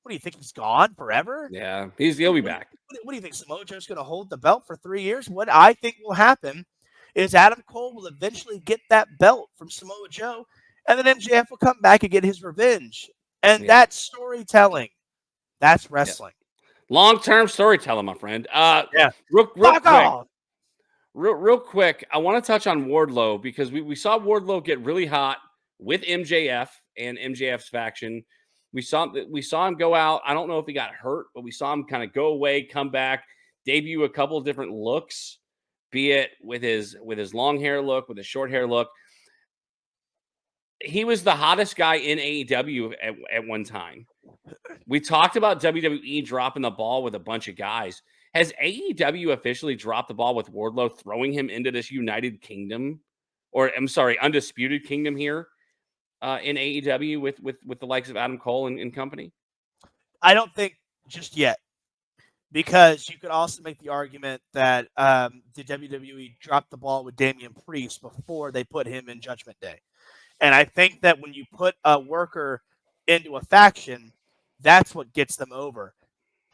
What do you think? He's gone forever? Yeah, he'll be back. What do you think? Samoa Joe's going to hold the belt for 3 years? What I think will happen is Adam Cole will eventually get that belt from Samoa Joe, and then MJF will come back and get his revenge. And that's storytelling. That's wrestling. Long-term storytelling, my friend. Yeah. Real quick, I want to touch on Wardlow because we saw Wardlow get really hot with MJF and MJF's faction. We saw him go out. I don't know if he got hurt, but we saw him kind of go away, come back, debut a couple of different looks, be it with his long hair look, with his short hair look. He was the hottest guy in AEW at one time. We talked about WWE dropping the ball with a bunch of guys. Has AEW officially dropped the ball with Wardlow, throwing him into this United Kingdom, or I'm sorry, Undisputed Kingdom here in AEW with the likes of Adam Cole and company? I don't think just yet, because you could also make the argument that the WWE dropped the ball with Damian Priest before they put him in Judgment Day. And I think that when you put a worker into a faction, That's what gets them over.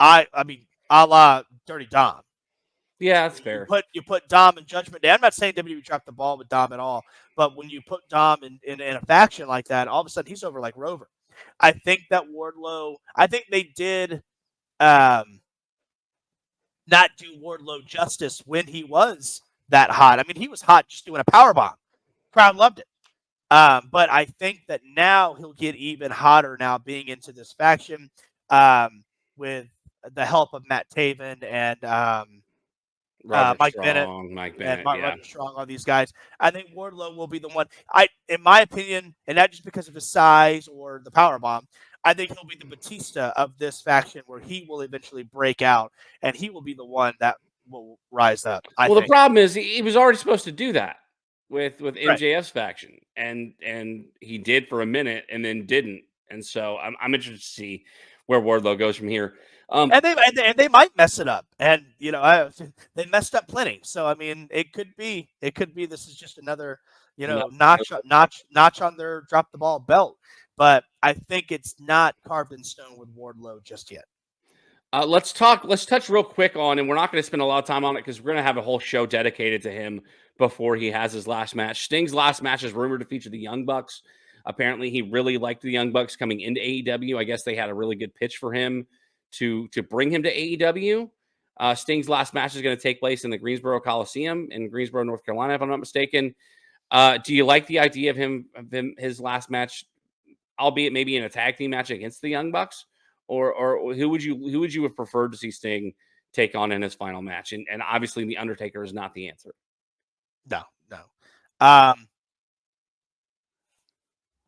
I mean, a la Dirty Dom. Yeah, that's You fair. put Dom in Judgment Day. I'm not saying WWE dropped the ball with Dom at all, but when you put Dom in a faction like that, all of a sudden he's over like Rover. I think that Wardlow. I think they did um, not do Wardlow justice when he was that hot. I mean, he was hot just doing a power bomb. Crowd loved it. But I think that now he'll get even hotter now being into this faction with the help of Matt Taven and Roderick Mike Bennett Strong, Mike and Bennett. Mark Yeah. Roger Strong, all these guys. I think Wardlow will be the one. In my opinion, and not just because of his size or the power bomb, I think he'll be the Batista of this faction, where he will eventually break out, and he will be the one that will rise up. I Well, the think. problem is he was already supposed to do that with Right. MJF's faction, and he did for a minute and then didn't. And so I'm interested to see where Wardlow goes from here. And they might mess it up, and they messed up plenty. So I mean, it could be this is just another No, notch on their drop the ball belt. But I think it's not carved in stone with Wardlow just yet. let's touch real quick on, and we're not going to spend a lot of time on it because we're going to have a whole show dedicated to him before he has his last match. Sting's last match is rumored to feature the Young Bucks. Apparently, he really liked the Young Bucks coming into AEW. I guess they had a really good pitch for him to bring him to AEW. Sting's last match is going to take place in the Greensboro Coliseum in Greensboro, North Carolina, if I'm not mistaken. Do you like the idea of his last match, albeit maybe in a tag team match against the Young Bucks? Or who would you have preferred to see Sting take on in his final match? And obviously the Undertaker is not the answer. No, no. Um,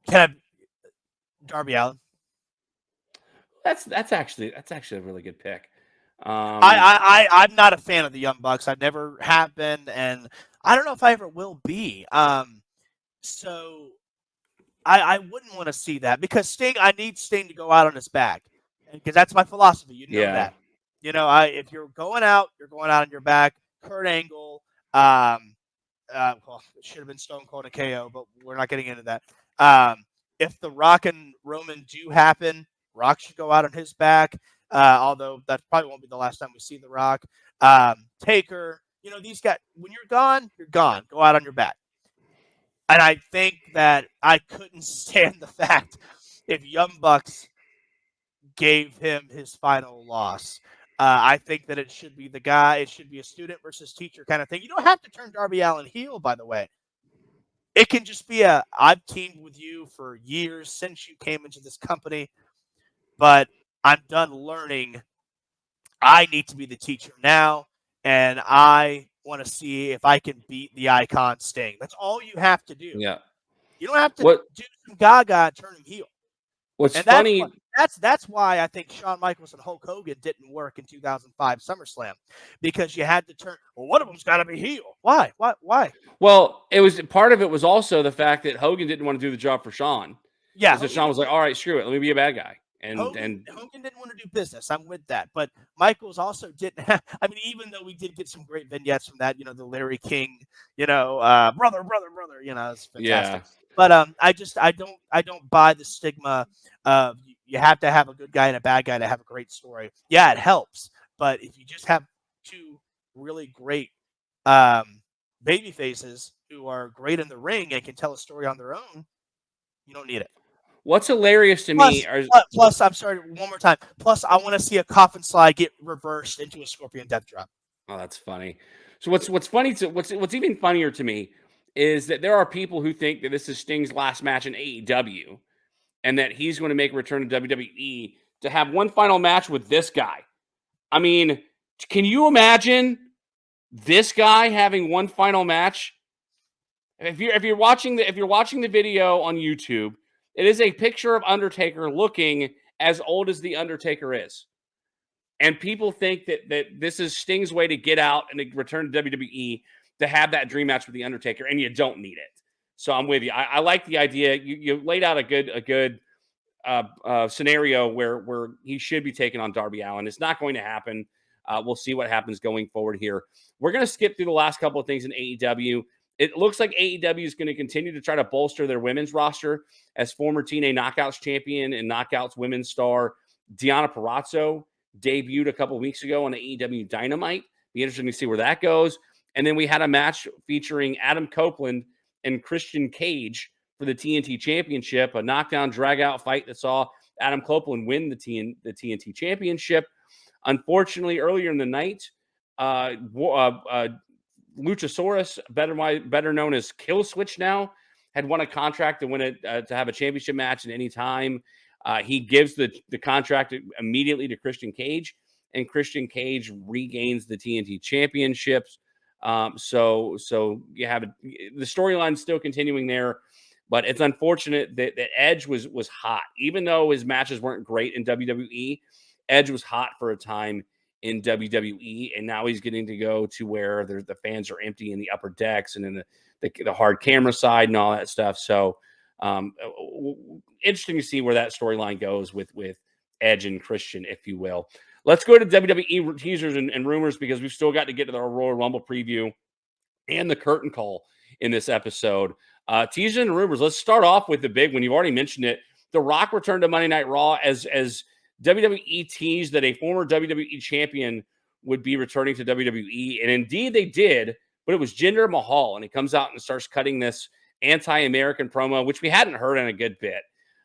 can I Darby Allin? That's actually a really good pick. I'm not a fan of the Young Bucks. I never have been, and I don't know if I ever will be. So I wouldn't want to see that, because I need Sting to go out on his back, because that's my philosophy. You know Yeah. that. If you're going out on your back. Kurt Angle, well, it should have been Stone Cold and KO, but we're not getting into that. If The Rock and Roman do happen, Rock should go out on his back. Although that probably won't be the last time we see The Rock. Taker, these guys. When you're gone, you're gone. Go out on your back. And I think that I couldn't stand the fact if Young Bucks gave him his final loss. I think that it should be it should be a student versus teacher kind of thing. You don't have to turn Darby Allin heel, by the way. It can just be I've teamed with you for years since you came into this company, but I'm done learning. I need to be the teacher now, and I want to see if I can beat the icon Sting. That's all you have to do. Yeah. You don't have to What do some gaga and turn him heel. what's And funny that's why I think Shawn Michaels and Hulk Hogan didn't work in 2005 SummerSlam, because you had to turn. Well, one of them's got to be heel. Why? Well, it was part of it was also the fact that Hogan didn't want to do the job for Shawn. Yeah, And so Shawn was like, all right, screw it. Let me be a bad guy. Hogan didn't want to do business. I'm with that, but Michaels also didn't. I mean, even though we did get some great vignettes from that, the Larry King, brother, it's fantastic. Yeah. But I don't buy the stigma of you have to have a good guy and a bad guy to have a great story. Yeah, it helps, but if you just have two really great baby faces who are great in the ring and can tell a story on their own, you don't need it. What's hilarious to me are Plus, I'm sorry, one more time. Plus, I want to see a coffin slide get reversed into a scorpion death drop. oh, that's funny. So what's even funnier to me is that there are people who think that this is Sting's last match in AEW and that he's going to make a return to WWE to have one final match with this guy. I mean, can you imagine this guy having one final match? If you're watching the video on YouTube, it is a picture of Undertaker looking as old as the Undertaker is. And people think that this is Sting's way to get out and to return to WWE to have that dream match with the Undertaker, and you don't need it. So I'm with you. I like the idea. You laid out a good scenario where he should be taking on Darby Allin. It's not going to happen. We'll see what happens going forward here. We're going to skip through the last couple of things in AEW. It looks like AEW is going to continue to try to bolster their women's roster, as former TNA Knockouts champion and Knockouts women's star Deonna Purrazzo debuted a couple weeks ago on AEW Dynamite. Be interesting to see where that goes. And then we had a match featuring Adam Copeland and Christian Cage for the TNT Championship, a knockdown drag-out fight that saw Adam Copeland win the TNT Championship. Unfortunately, earlier in the night, Luchasaurus, better known as Killswitch now, had won a contract to win it to have a championship match at any time. He gives the contract immediately to Christian Cage, and Christian Cage regains the TNT championships. So you have the storyline still continuing there, but it's unfortunate that Edge was hot, even though his matches weren't great in WWE. Edge was hot for a time in WWE, and now he's getting to go to where the fans are empty in the upper decks and in the hard camera side and all that stuff. So interesting to see where that storyline goes with Edge and Christian, if you will. Let's go to WWE teasers and rumors, because we've still got to get to our Royal Rumble preview and the curtain call in this episode. Teasers and rumors. Let's start off with the big one. You've already mentioned it. The Rock returned to Monday Night Raw as WWE teased that a former WWE champion would be returning to WWE. And indeed they did, but it was Jinder Mahal. And he comes out and starts cutting this anti-American promo, which we hadn't heard in a good bit.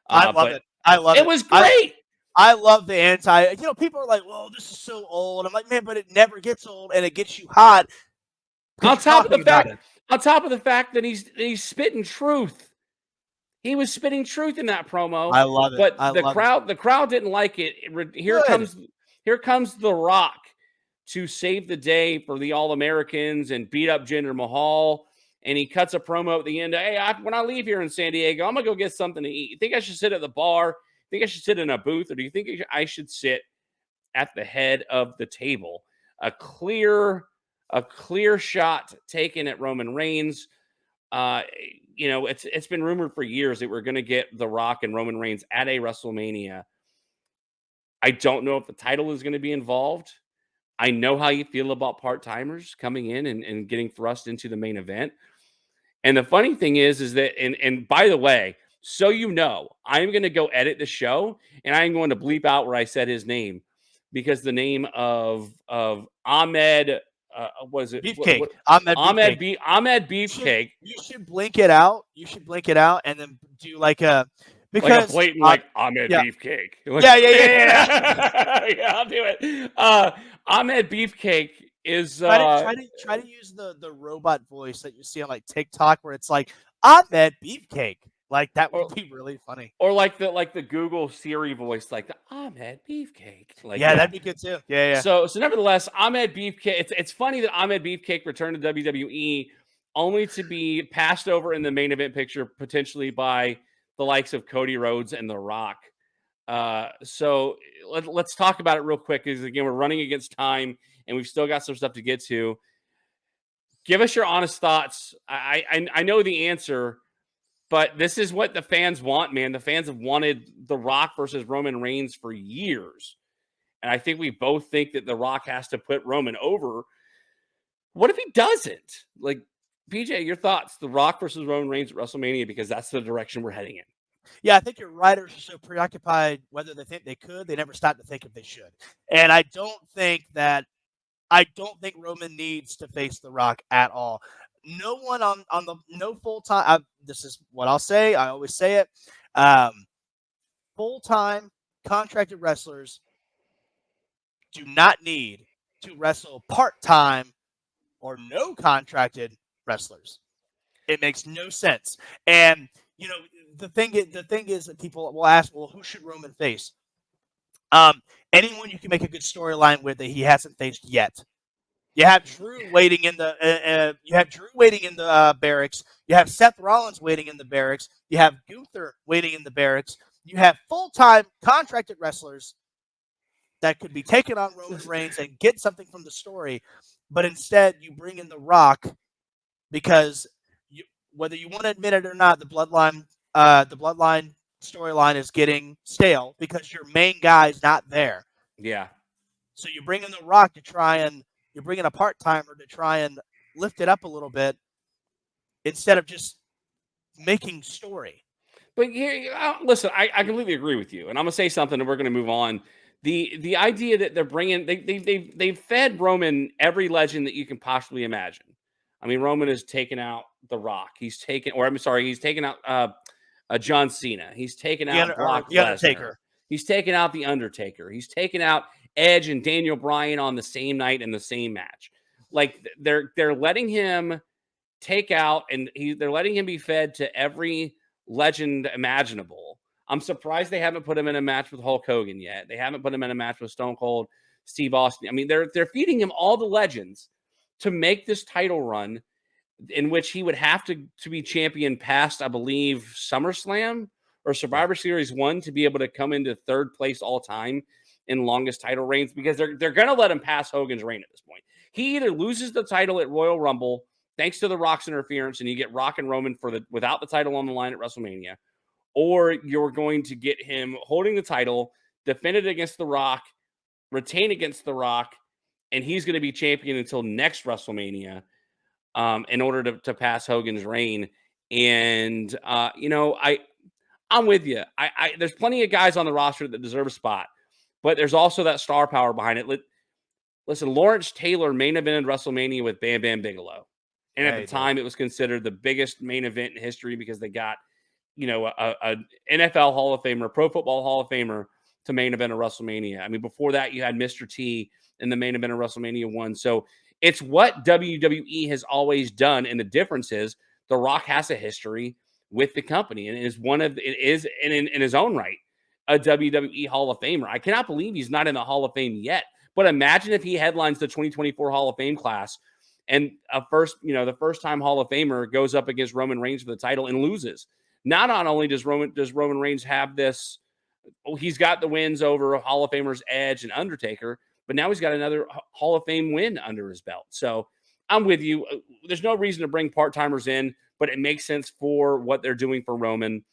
I love it. I love it. It was great. I love the anti. People are like, well, this is so old. I'm like, man, but it never gets old, and it gets you hot. On top of the fact that he's spitting truth. He was spitting truth in that promo. I love it. But the crowd didn't like it. Here comes The Rock to save the day for the All-Americans and beat up Jinder Mahal. And he cuts a promo at the end. Hey, when I leave here in San Diego, I'm going to go get something to eat. You think I should sit at the bar? Think I should sit in a booth, or do you think I should sit at the head of the table? A clear shot taken at Roman Reigns. It's been rumored for years that we're going to get The Rock and Roman Reigns at a WrestleMania. I don't know if the title is going to be involved. I know how you feel about part-timers coming in and getting thrust into the main event. And the funny thing is that, and by the way, so I'm going to go edit the show, and I'm going to bleep out where I said his name, because the name of Ahmed, was it Beefcake? Ahmed Beefcake. You should blink it out. And then do like a blatant Ahmed Beefcake. Yeah. Yeah, I'll do it. Ahmed Beefcake is try to use the robot voice that you see on like TikTok, where it's like Ahmed Beefcake. Like that would be really funny. Or like the Google Siri voice, like the Ahmed Beefcake. That'd be good too. Yeah. So nevertheless, Ahmed Beefcake. It's funny that Ahmed Beefcake returned to WWE only to be passed over in the main event picture potentially by the likes of Cody Rhodes and The Rock. So let's talk about it real quick, because again, we're running against time and we've still got some stuff to get to. Give us your honest thoughts. I know the answer, but this is what the fans want, man. The fans have wanted The Rock versus Roman Reigns for years. And I think we both think that The Rock has to put Roman over. What if he doesn't? Like, PJ, your thoughts, The Rock versus Roman Reigns at WrestleMania, because that's the direction we're heading in. Yeah, I think your writers are so preoccupied whether they think they could, they never stop to think if they should. And I don't think Roman needs to face The Rock at all. No one on the no full-time. This is what I'll say. I always say it. Full-time contracted wrestlers do not need to wrestle part-time or no contracted wrestlers. It makes no sense. And the thing is that people will ask, well, who should Roman face? Anyone you can make a good storyline with that he hasn't faced yet. You have Drew waiting in the barracks. You have Seth Rollins waiting in the barracks. You have Gunther waiting in the barracks. You have full-time contracted wrestlers that could be taking on Roman Reigns and get something from the story, but instead you bring in The Rock because whether you want to admit it or not, the bloodline storyline is getting stale because your main guy's not there. Yeah. So you bring in The Rock you bring in a part-timer to try and lift it up a little bit instead of just making story. But here, listen, I completely agree with you, and I'm gonna say something, and we're gonna move on. The idea that they're bringing they've fed Roman every legend that you can possibly imagine. I mean, Roman has taken out The Rock. He's taken, or I'm sorry, he's taken out John Cena. He's taken out Brock The Lesnar. Undertaker. He's taken out The Undertaker. He's taken out Edge and Daniel Bryan on the same night in the same match. Like they're letting him take out, and they're letting him be fed to every legend imaginable. I'm surprised they haven't put him in a match with Hulk Hogan yet. They haven't put him in a match with Stone Cold Steve Austin. I mean, they're feeding him all the legends to make this title run in which he would have to be champion past, I believe, SummerSlam or Survivor Series 1 to be able to come into third place all time in longest title reigns, because they're going to let him pass Hogan's reign at this point. He either loses the title at Royal Rumble thanks to The Rock's interference, and you get Rock and Roman without the title on the line at WrestleMania, or you're going to get him holding the title, defend it against The Rock, retain against The Rock, and he's going to be champion until next WrestleMania in order to pass Hogan's reign. And I'm with you. There's plenty of guys on the roster that deserve a spot, but there's also that star power behind it. Listen, Lawrence Taylor main evented WrestleMania with Bam Bam Bigelow. And at the time, it was considered the biggest main event in history because they got, a NFL Hall of Famer, Pro Football Hall of Famer to main event of WrestleMania. I mean, before that, you had Mr. T in the main event of WrestleMania 1. So it's what WWE has always done. And the difference is The Rock has a history with the company and is in his own right a WWE Hall of Famer. I cannot believe he's not in the Hall of Fame yet. But imagine if he headlines the 2024 Hall of Fame class and the first time Hall of Famer goes up against Roman Reigns for the title and loses. Not only does Roman Reigns have this, he's got the wins over Hall of Famers Edge and Undertaker, but now he's got another Hall of Fame win under his belt. So I'm with you. There's no reason to bring part-timers in, but it makes sense for what they're doing for Roman,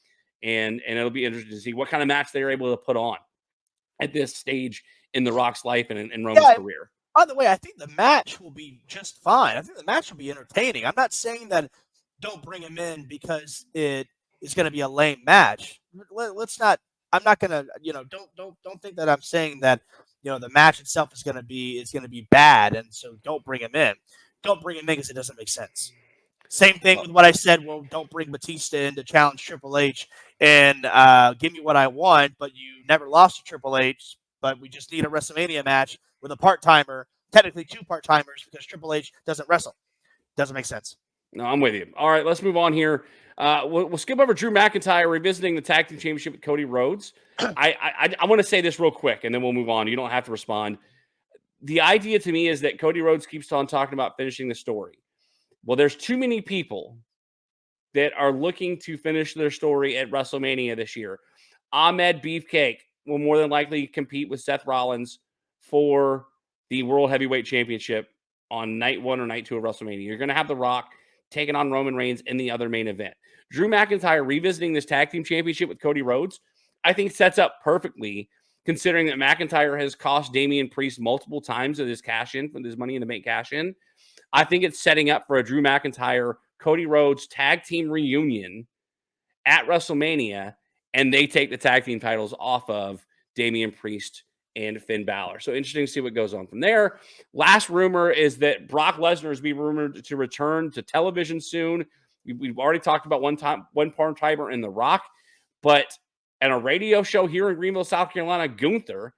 and it'll be interesting to see what kind of match they're able to put on at this stage in The Rock's life and in Roman's career. By the way, I think the match will be just fine. I think the match will be entertaining. I'm not saying that don't bring him in because it is going to be a lame match. Let's not. I'm not going to. Don't think that I'm saying that the match itself is going to be bad, and so don't bring him in. Don't bring him in because it doesn't make sense. Same thing with what I said. Well, don't bring Batista in to challenge Triple H and give me what I want, but you never lost to Triple H. But we just need a WrestleMania match with a part-timer, technically two part-timers, because Triple H doesn't wrestle. Doesn't make sense. No, I'm with you. All right, let's move on here. We'll skip over Drew McIntyre revisiting the tag team championship with Cody Rhodes. I want to say this real quick, and then we'll move on. You don't have to respond. The idea to me is that Cody Rhodes keeps on talking about finishing the story. Well, there's too many people that are looking to finish their story at WrestleMania this year. Ahmed Beefcake will more than likely compete with Seth Rollins for the World Heavyweight Championship on night 1 or night 2 of WrestleMania. You're going to have The Rock taking on Roman Reigns in the other main event. Drew McIntyre revisiting this tag team championship with Cody Rhodes, I think sets up perfectly, considering that McIntyre has cost Damian Priest multiple times with his cash in, with his Money in the Bank cash in. I think it's setting up for a Drew McIntyre, Cody Rhodes tag team reunion at WrestleMania, and they take the tag team titles off of Damian Priest and Finn Balor. So interesting to see what goes on from there. Last rumor is that Brock Lesnar is being rumored to return to television soon. We've already talked about one part-timer in The Rock, but at a radio show here in Greenville, South Carolina, Gunther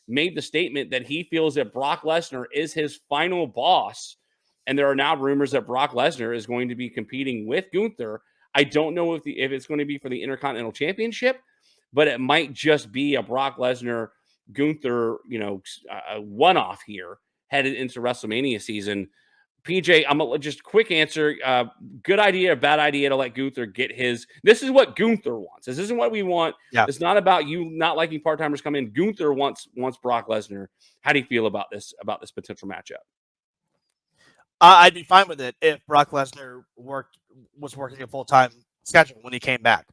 made the statement that he feels that Brock Lesnar is his final boss. And there are now rumors that Brock Lesnar is going to be competing with Gunther. I don't know if it's going to be for the Intercontinental Championship, but it might just be a Brock Lesnar Gunther, one-off here headed into WrestleMania season. PJ, I'm gonna just quick answer. Good idea, bad idea to let Gunther get his. This is what Gunther wants. This isn't what we want. Yeah. It's not about you not liking part-timers come in. Gunther wants Brock Lesnar. How do you feel about this potential matchup? I'd be fine with it if Brock Lesnar was working a full-time schedule when he came back.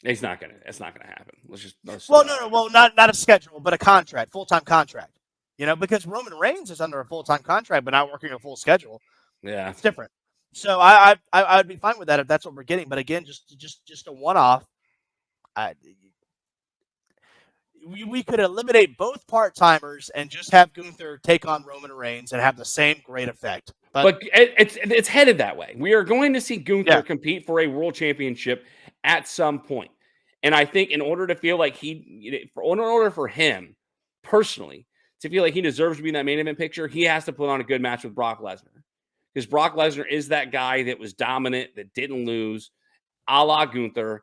It's not gonna happen. Well, not a schedule, but a contract, full-time contract. Because Roman Reigns is under a full-time contract, but not working a full schedule. Yeah, it's different. So I would be fine with that if that's what we're getting. But again, just a one off. We could eliminate both part timers and just have Gunther take on Roman Reigns and have the same great effect. But it's headed that way. We are going to see Gunther Yeah. compete for a world championship at some point. And I think in order to feel like in order for him personally to feel like he deserves to be in that main event picture, he has to put on a good match with Brock Lesnar. Because Brock Lesnar is that guy that was dominant, that didn't lose, a la Gunther.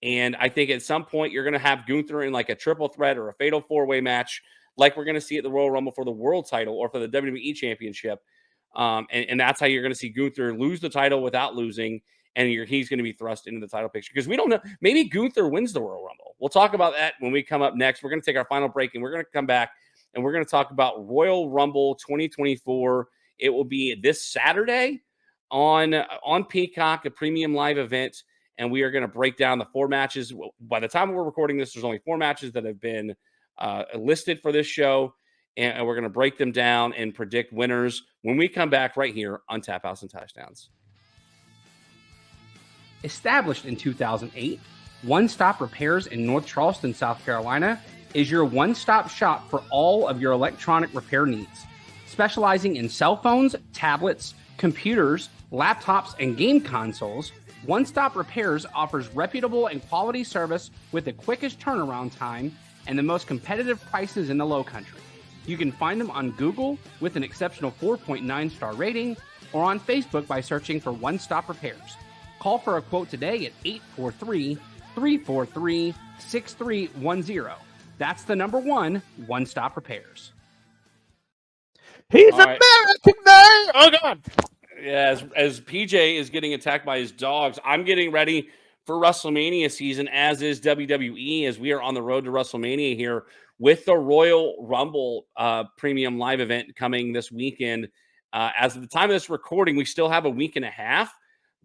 And I think at some point you're going to have Gunther in like a triple threat or a fatal four-way match, like we're going to see at the Royal Rumble for the world title or for the WWE Championship. And that's how you're going to see Gunther lose the title without losing, and he's going to be thrust into the title picture because we don't know. Maybe Gunther wins the Royal Rumble. We'll talk about that when we come up next. We're going to take our final break, and we're going to come back, and we're going to talk about Royal Rumble 2024. It will be this Saturday on Peacock, a premium live event, and we are going to break down the 4 matches. By the time we're recording this, there's only 4 matches that have been listed for this show, and we're going to break them down and predict winners when we come back right here on Tap House and Touchdowns. Established in 2008, One Stop Repairs in North Charleston, South Carolina, is your one-stop shop for all of your electronic repair needs. Specializing in cell phones, tablets, computers, laptops, and game consoles, One Stop Repairs offers reputable and quality service with the quickest turnaround time and the most competitive prices in the Low Country. You can find them on Google with an exceptional 4.9 star rating or on Facebook by searching for One Stop Repairs. Call for a quote today at 843-343-6310. That's the number 1, One Stop Repairs. He's American made. Oh, God. Yeah, as PJ is getting attacked by his dogs, I'm getting ready for WrestleMania season, as is WWE, as we are on the road to WrestleMania here with the Royal Rumble premium live event coming this weekend. As of the time of this recording, we still have a week and a half,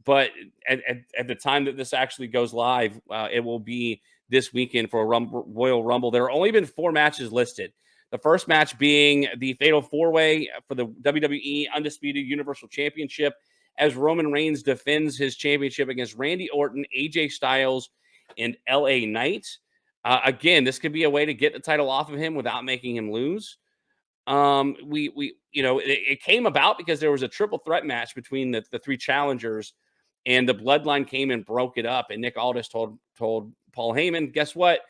but at the time that this actually goes live, it will be this weekend for a Royal Rumble. There have only been 4 matches listed. The first match being the Fatal 4-Way for the WWE Undisputed Universal Championship, as Roman Reigns defends his championship against Randy Orton, AJ Styles, and LA Knight. Again, this could be a way to get the title off of him without making him lose. It came about because there was a triple threat match between the 3 challengers, and the Bloodline came and broke it up. And Nick Aldis told Paul Heyman, guess what?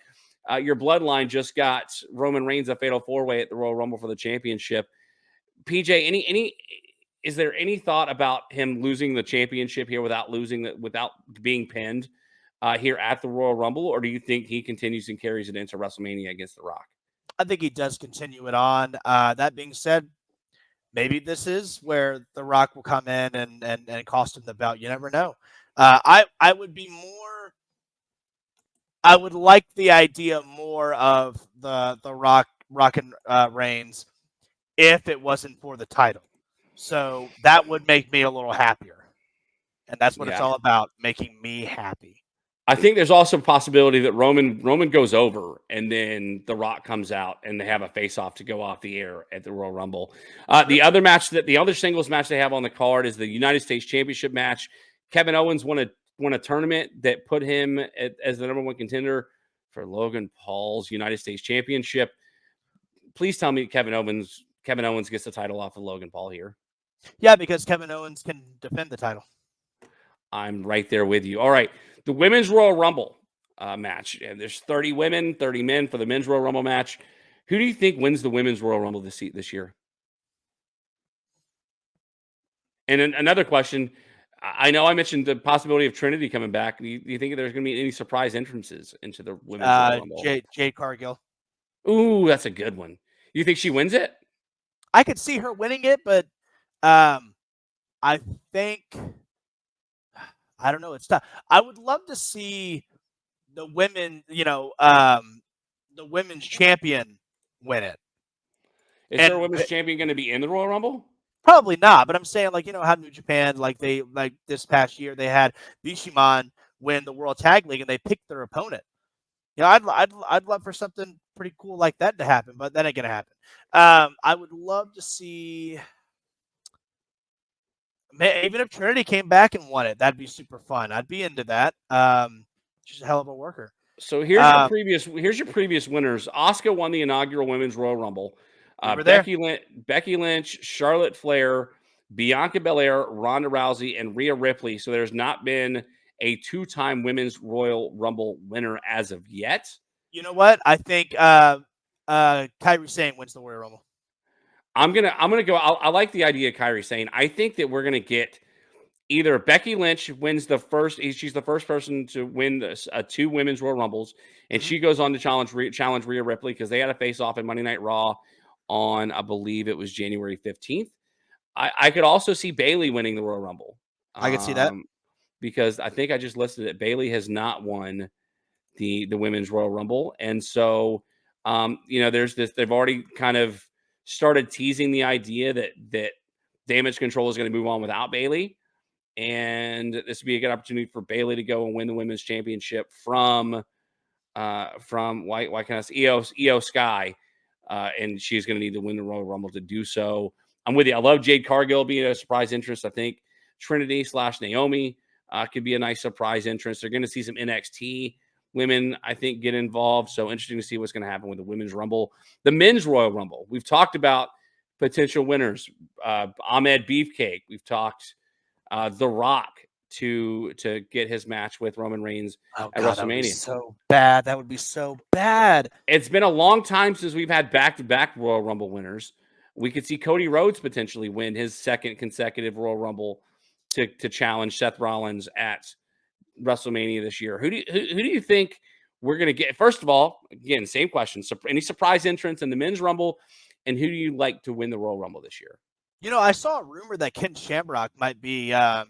Your Bloodline just got Roman Reigns a Fatal 4-Way at the Royal Rumble for the championship. PJ, is there any thought about him losing the championship here without being pinned here at the Royal Rumble, or do you think he continues and carries it into WrestleMania against The Rock? I think he does continue it on. That being said, maybe this is where The Rock will come in and cost him the belt. You never know. I would like the idea more of the Rock and Reigns if it wasn't for the title. So that would make me a little happier. And that's what it's all about, making me happy. I think there's also a possibility that Roman goes over and then The Rock comes out and they have a face-off to go off the air at the Royal Rumble. The other singles match they have on the card is the United States Championship match. Kevin Owens won a tournament that put him as the number 1 contender for Logan Paul's United States Championship. Please tell me Kevin Owens gets the title off of Logan Paul here. Yeah, because Kevin Owens can defend the title. I'm right there with you. All right. The Women's Royal Rumble match. And there's 30 women, 30 men for the Men's Royal Rumble match. Who do you think wins the Women's Royal Rumble this year? And another question. I know I mentioned the possibility of Trinity coming back. Do you think there's going to be any surprise entrances into the Women's Royal Rumble? Jade Cargill. Ooh, that's a good one. You think she wins it? I could see her winning it, but I think, I don't know. It's tough. I would love to see the women, the women's champion win it. Is there a women's champion going to be in the Royal Rumble? Probably not, but I'm saying, how New Japan, this past year, they had Bishamon win the World Tag League and they picked their opponent. I'd love for something pretty cool like that to happen, but that ain't gonna happen. I would love to see. Even if Trinity came back and won it, that'd be super fun. I'd be into that. She's a hell of a worker. So here's your previous winners. Asuka won the inaugural Women's Royal Rumble. We were there. Becky Lynch, Charlotte Flair, Bianca Belair, Ronda Rousey, and Rhea Ripley. So there's not been a 2-time Women's Royal Rumble winner as of yet. You know what? I think Kairi Sane wins the Royal Rumble. I'm gonna go. I like the idea of Kairi Sane. I think that we're gonna get either Becky Lynch wins the first. She's the first person to win this 2 Women's Royal Rumbles, and she goes on to challenge Rhea Ripley because they had a face off in Monday Night Raw on, I believe it was January 15th. I could also see Bayley winning the Royal Rumble. I could see that because I think I just listed it. Bayley has not won the Women's Royal Rumble, and so there's this. They've already kind of started teasing the idea that Damage Control is going to move on without Bayley. And this would be a good opportunity for Bayley to go and win the women's championship from why can I say Io Sky, and she's going to need to win the Royal Rumble to do so. I'm with you. I love Jade Cargill being a surprise entrance. I think Trinity / Naomi could be a nice surprise entrance. They're going to see some NXT women, I think, get involved. So interesting to see what's going to happen with the Women's Rumble. The Men's Royal Rumble. We've talked about potential winners. Ahmed Beefcake. We've talked The Rock to get his match with Roman Reigns at WrestleMania. That would be so bad. That would be so bad. It's been a long time since we've had back-to-back Royal Rumble winners. We could see Cody Rhodes potentially win his second consecutive Royal Rumble to challenge Seth Rollins at WrestleMania this year. Who do you think we're going to get? First of all, again, same question. So any surprise entrants in the Men's Rumble, and who do you like to win the Royal Rumble this year? I saw a rumor that Ken Shamrock might be in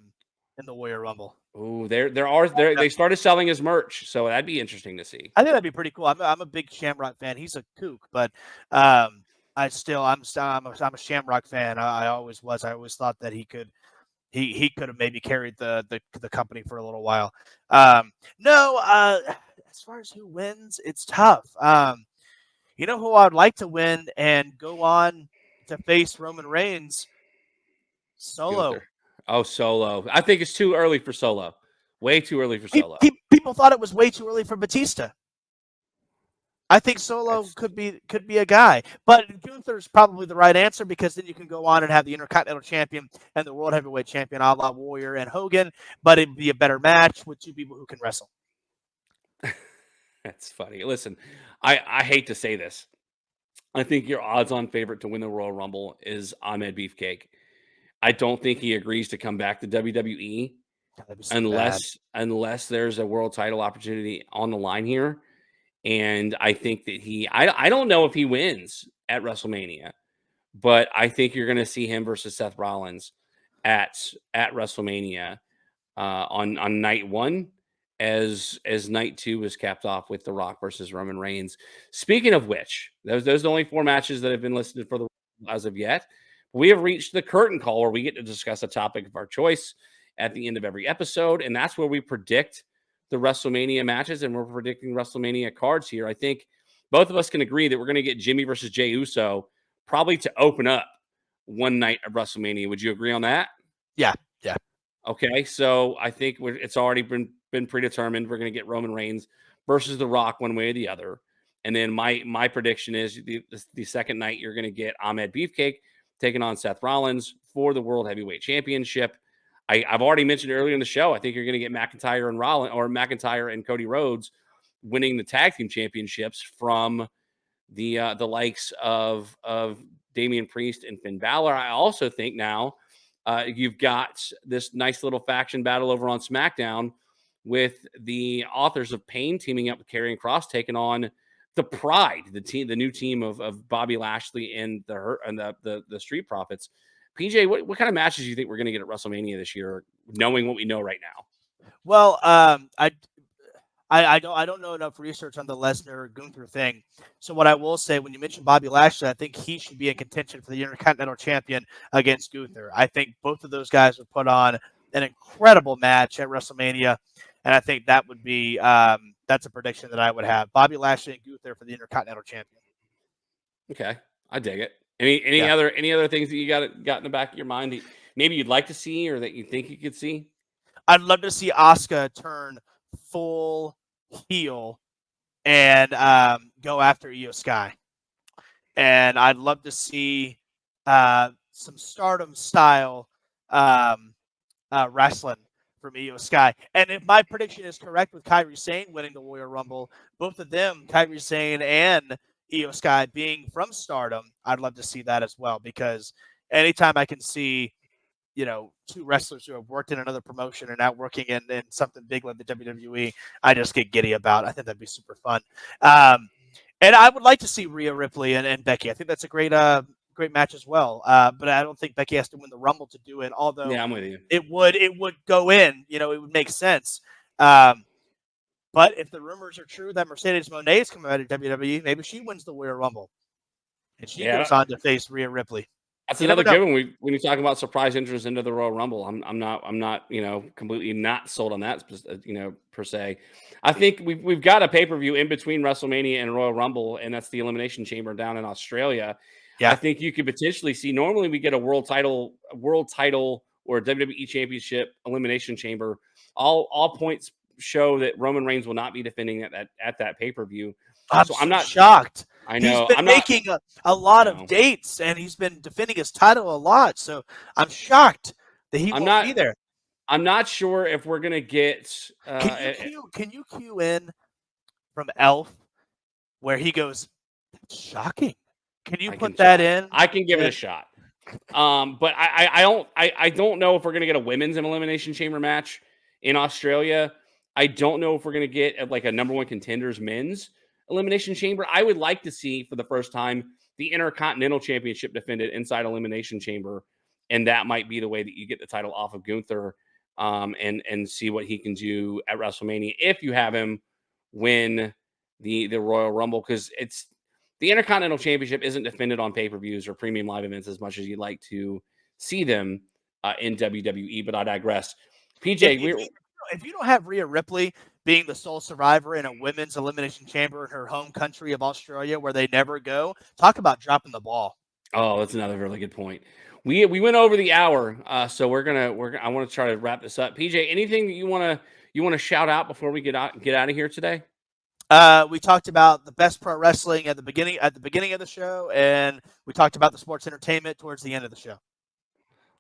the Warrior Rumble. Oh, they started selling his merch, so that'd be interesting to see. I think that'd be pretty cool. I'm a big Shamrock fan. He's a kook, but I'm a Shamrock fan. I always was. I always thought that he could have maybe carried the company for a little while. As far as who wins, it's tough. You know who I'd like to win and go on to face Roman Reigns? Solo. Gunther. Oh, Solo. I think it's too early for Solo. Way too early for Solo. People thought it was way too early for Batista. I think Solo could be a guy, but Gunther's probably the right answer because then you can go on and have the Intercontinental Champion and the World Heavyweight Champion, a la Warrior and Hogan, but it'd be a better match with 2 people who can wrestle. That's funny. Listen, I hate to say this. I think your odds-on favorite to win the Royal Rumble is Ahmed Beefcake. I don't think he agrees to come back to WWE unless there's a world title opportunity on the line here. And I think that I don't know if he wins at WrestleMania, but I think you're going to see him versus Seth Rollins at WrestleMania on night 1 as night 2 is capped off with The Rock versus Roman Reigns. Speaking of which, those are the only 4 matches that have been listed for the as of yet. We have reached the curtain call where we get to discuss a topic of our choice at the end of every episode, and that's where we predict the WrestleMania matches, and we're predicting WrestleMania cards here. I think both of us can agree that we're going to get Jimmy versus Jey Uso probably to open up one night of WrestleMania. Would you agree on that? Yeah. Okay, so I think it's already been predetermined. We're going to get Roman Reigns versus The Rock one way or the other. And then my prediction is the second night you're going to get Ahmed Beefcake taking on Seth Rollins for the World Heavyweight Championship. I've already mentioned earlier in the show, I think you're going to get McIntyre and Cody Rhodes winning the tag team championships from the likes of Damian Priest and Finn Balor. I also think now you've got this nice little faction battle over on SmackDown with the Authors of Pain teaming up with Karrion Kross, taking on the Pride, the new team of Bobby Lashley and the Street Profits. PJ, what kind of matches do you think we're going to get at WrestleMania this year, knowing what we know right now? Well, I don't know enough research on the Lesnar Gunther thing. So what I will say, when you mentioned Bobby Lashley, I think he should be in contention for the Intercontinental Champion against Gunther. I think both of those guys would put on an incredible match at WrestleMania, and I think that would be that's a prediction that I would have. Bobby Lashley and Gunther for the Intercontinental Champion. Okay, I dig it. Any other things that you got in the back of your mind? maybe you'd like to see or that you think you could see? I'd love to see Asuka turn full heel and go after Io Sky. And I'd love to see some Stardom style wrestling from Io Sky. And if my prediction is correct with Kairi Sane winning the Royal Rumble, both of them, Kairi Sane and Io Sky, being from Stardom, I'd love to see that as well. Because anytime I can see, two wrestlers who have worked in another promotion and now working in something big like the WWE, I just get giddy about. I think that'd be super fun. And I would like to see Rhea Ripley and Becky. I think that's a great match as well. But I don't think Becky has to win the Rumble to do it. Although Yeah, I'm with you. it would go in. It would make sense. But if the rumors are true that Mercedes Moné is coming out of WWE, maybe she wins the Royal Rumble, and she goes on to face Rhea Ripley. That's another good one. When you talk about surprise entrance into the Royal Rumble, I'm not completely not sold on that per se. I think we've got a pay-per-view in between WrestleMania and Royal Rumble, and that's the Elimination Chamber down in Australia. Yeah. I think you could potentially see. Normally, we get a world title, or a WWE Championship Elimination Chamber. All points show that Roman Reigns will not be defending at that pay-per-view. I'm not shocked. I know. He's been making a lot of dates, and he's been defending his title a lot. So I'm shocked that he won't be there. I'm not sure if we're gonna get. Can you cue in from Elf where he goes? That's shocking. Can you put that in? I can give it a shot. But I don't know if we're gonna get a women's Elimination Chamber match in Australia. I don't know if we're gonna get like a number one contenders men's Elimination Chamber. I would like to see for the first time the Intercontinental Championship defended inside Elimination Chamber, and that might be the way that you get the title off of Gunther, and see what he can do at WrestleMania if you have him win the Royal Rumble, because it's the Intercontinental Championship isn't defended on pay-per-views or premium live events as much as you'd like to see them in WWE. But I digress. PJ, if you don't have Rhea Ripley being the sole survivor in a women's elimination chamber in her home country of Australia where they never go, talk about dropping the ball. Oh, that's another really good point. We went over the hour, so I want to try to wrap this up. PJ, anything that you want to shout out before we get out of here today? We talked about the best pro wrestling at the beginning of the show, and we talked about the sports entertainment towards the end of the show.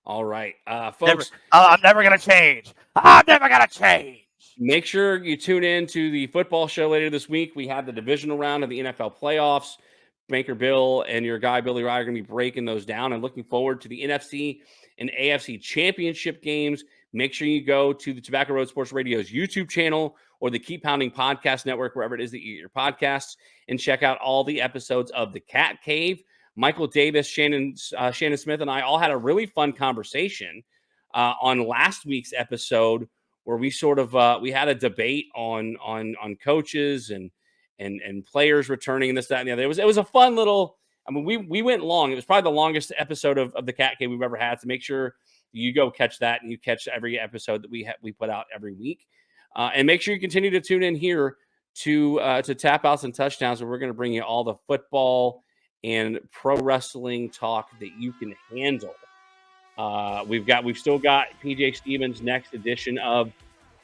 All right, folks. I'm never going to change. I'm never going to change. Make sure you tune in to the football show later this week. We have the divisional round of the NFL playoffs. Banker Bill and your guy Billy Rye are going to be breaking those down, and looking forward to the NFC and AFC championship games. Make sure you go to the Tobacco Road Sports Radio's YouTube channel or the Keep Pounding Podcast Network, wherever it is that you get your podcasts, and check out all the episodes of The Cat Cave. Michael Davis, Shannon Smith, and I all had a really fun conversation on last week's episode, where we sort of we had a debate on coaches and players returning and this, that, and the other. It was a fun little. I mean, we went long. It was probably the longest episode of the Cat Cave we've ever had. So make sure you go catch that, and you catch every episode that we put out every week. And make sure you continue to tune in here to Tap Outs and Touchdowns, where we're going to bring you all the football and pro wrestling talk that you can handle. We've still got PJ Stevens' next edition of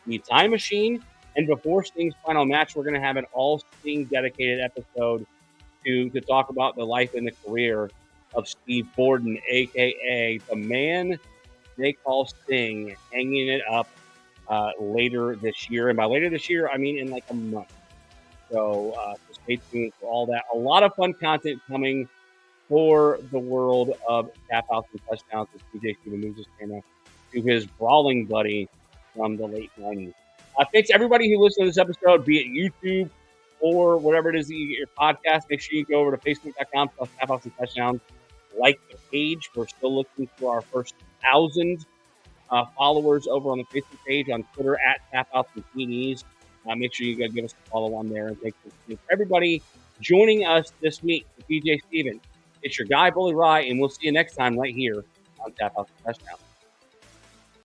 the Time Machine, and before Sting's final match, we're going to have an all Sting dedicated episode to talk about the life and the career of Steve Borden, aka the man they call Sting, hanging it up later this year. And by later this year, I mean in like a month. So stay tuned for all that. A lot of fun content coming for the world of Tap Outs and Touchdowns as PJ Stevens moves his camera to his brawling buddy from the late 90s. Thanks everybody who listened to this episode, be it YouTube or whatever it is that you get your podcast. Make sure you go over to Facebook.com/Tap Outs and Touchdowns. Like the page. We're still looking for our first 1,000 followers over on the Facebook page, on Twitter @TapOuts and TDs. Make sure you go give us a follow on there. And thanks for everybody joining us this week. PJ Stevens, it's your guy, Bully Rye, and we'll see you next time right here on Tap Outs and Touchdowns.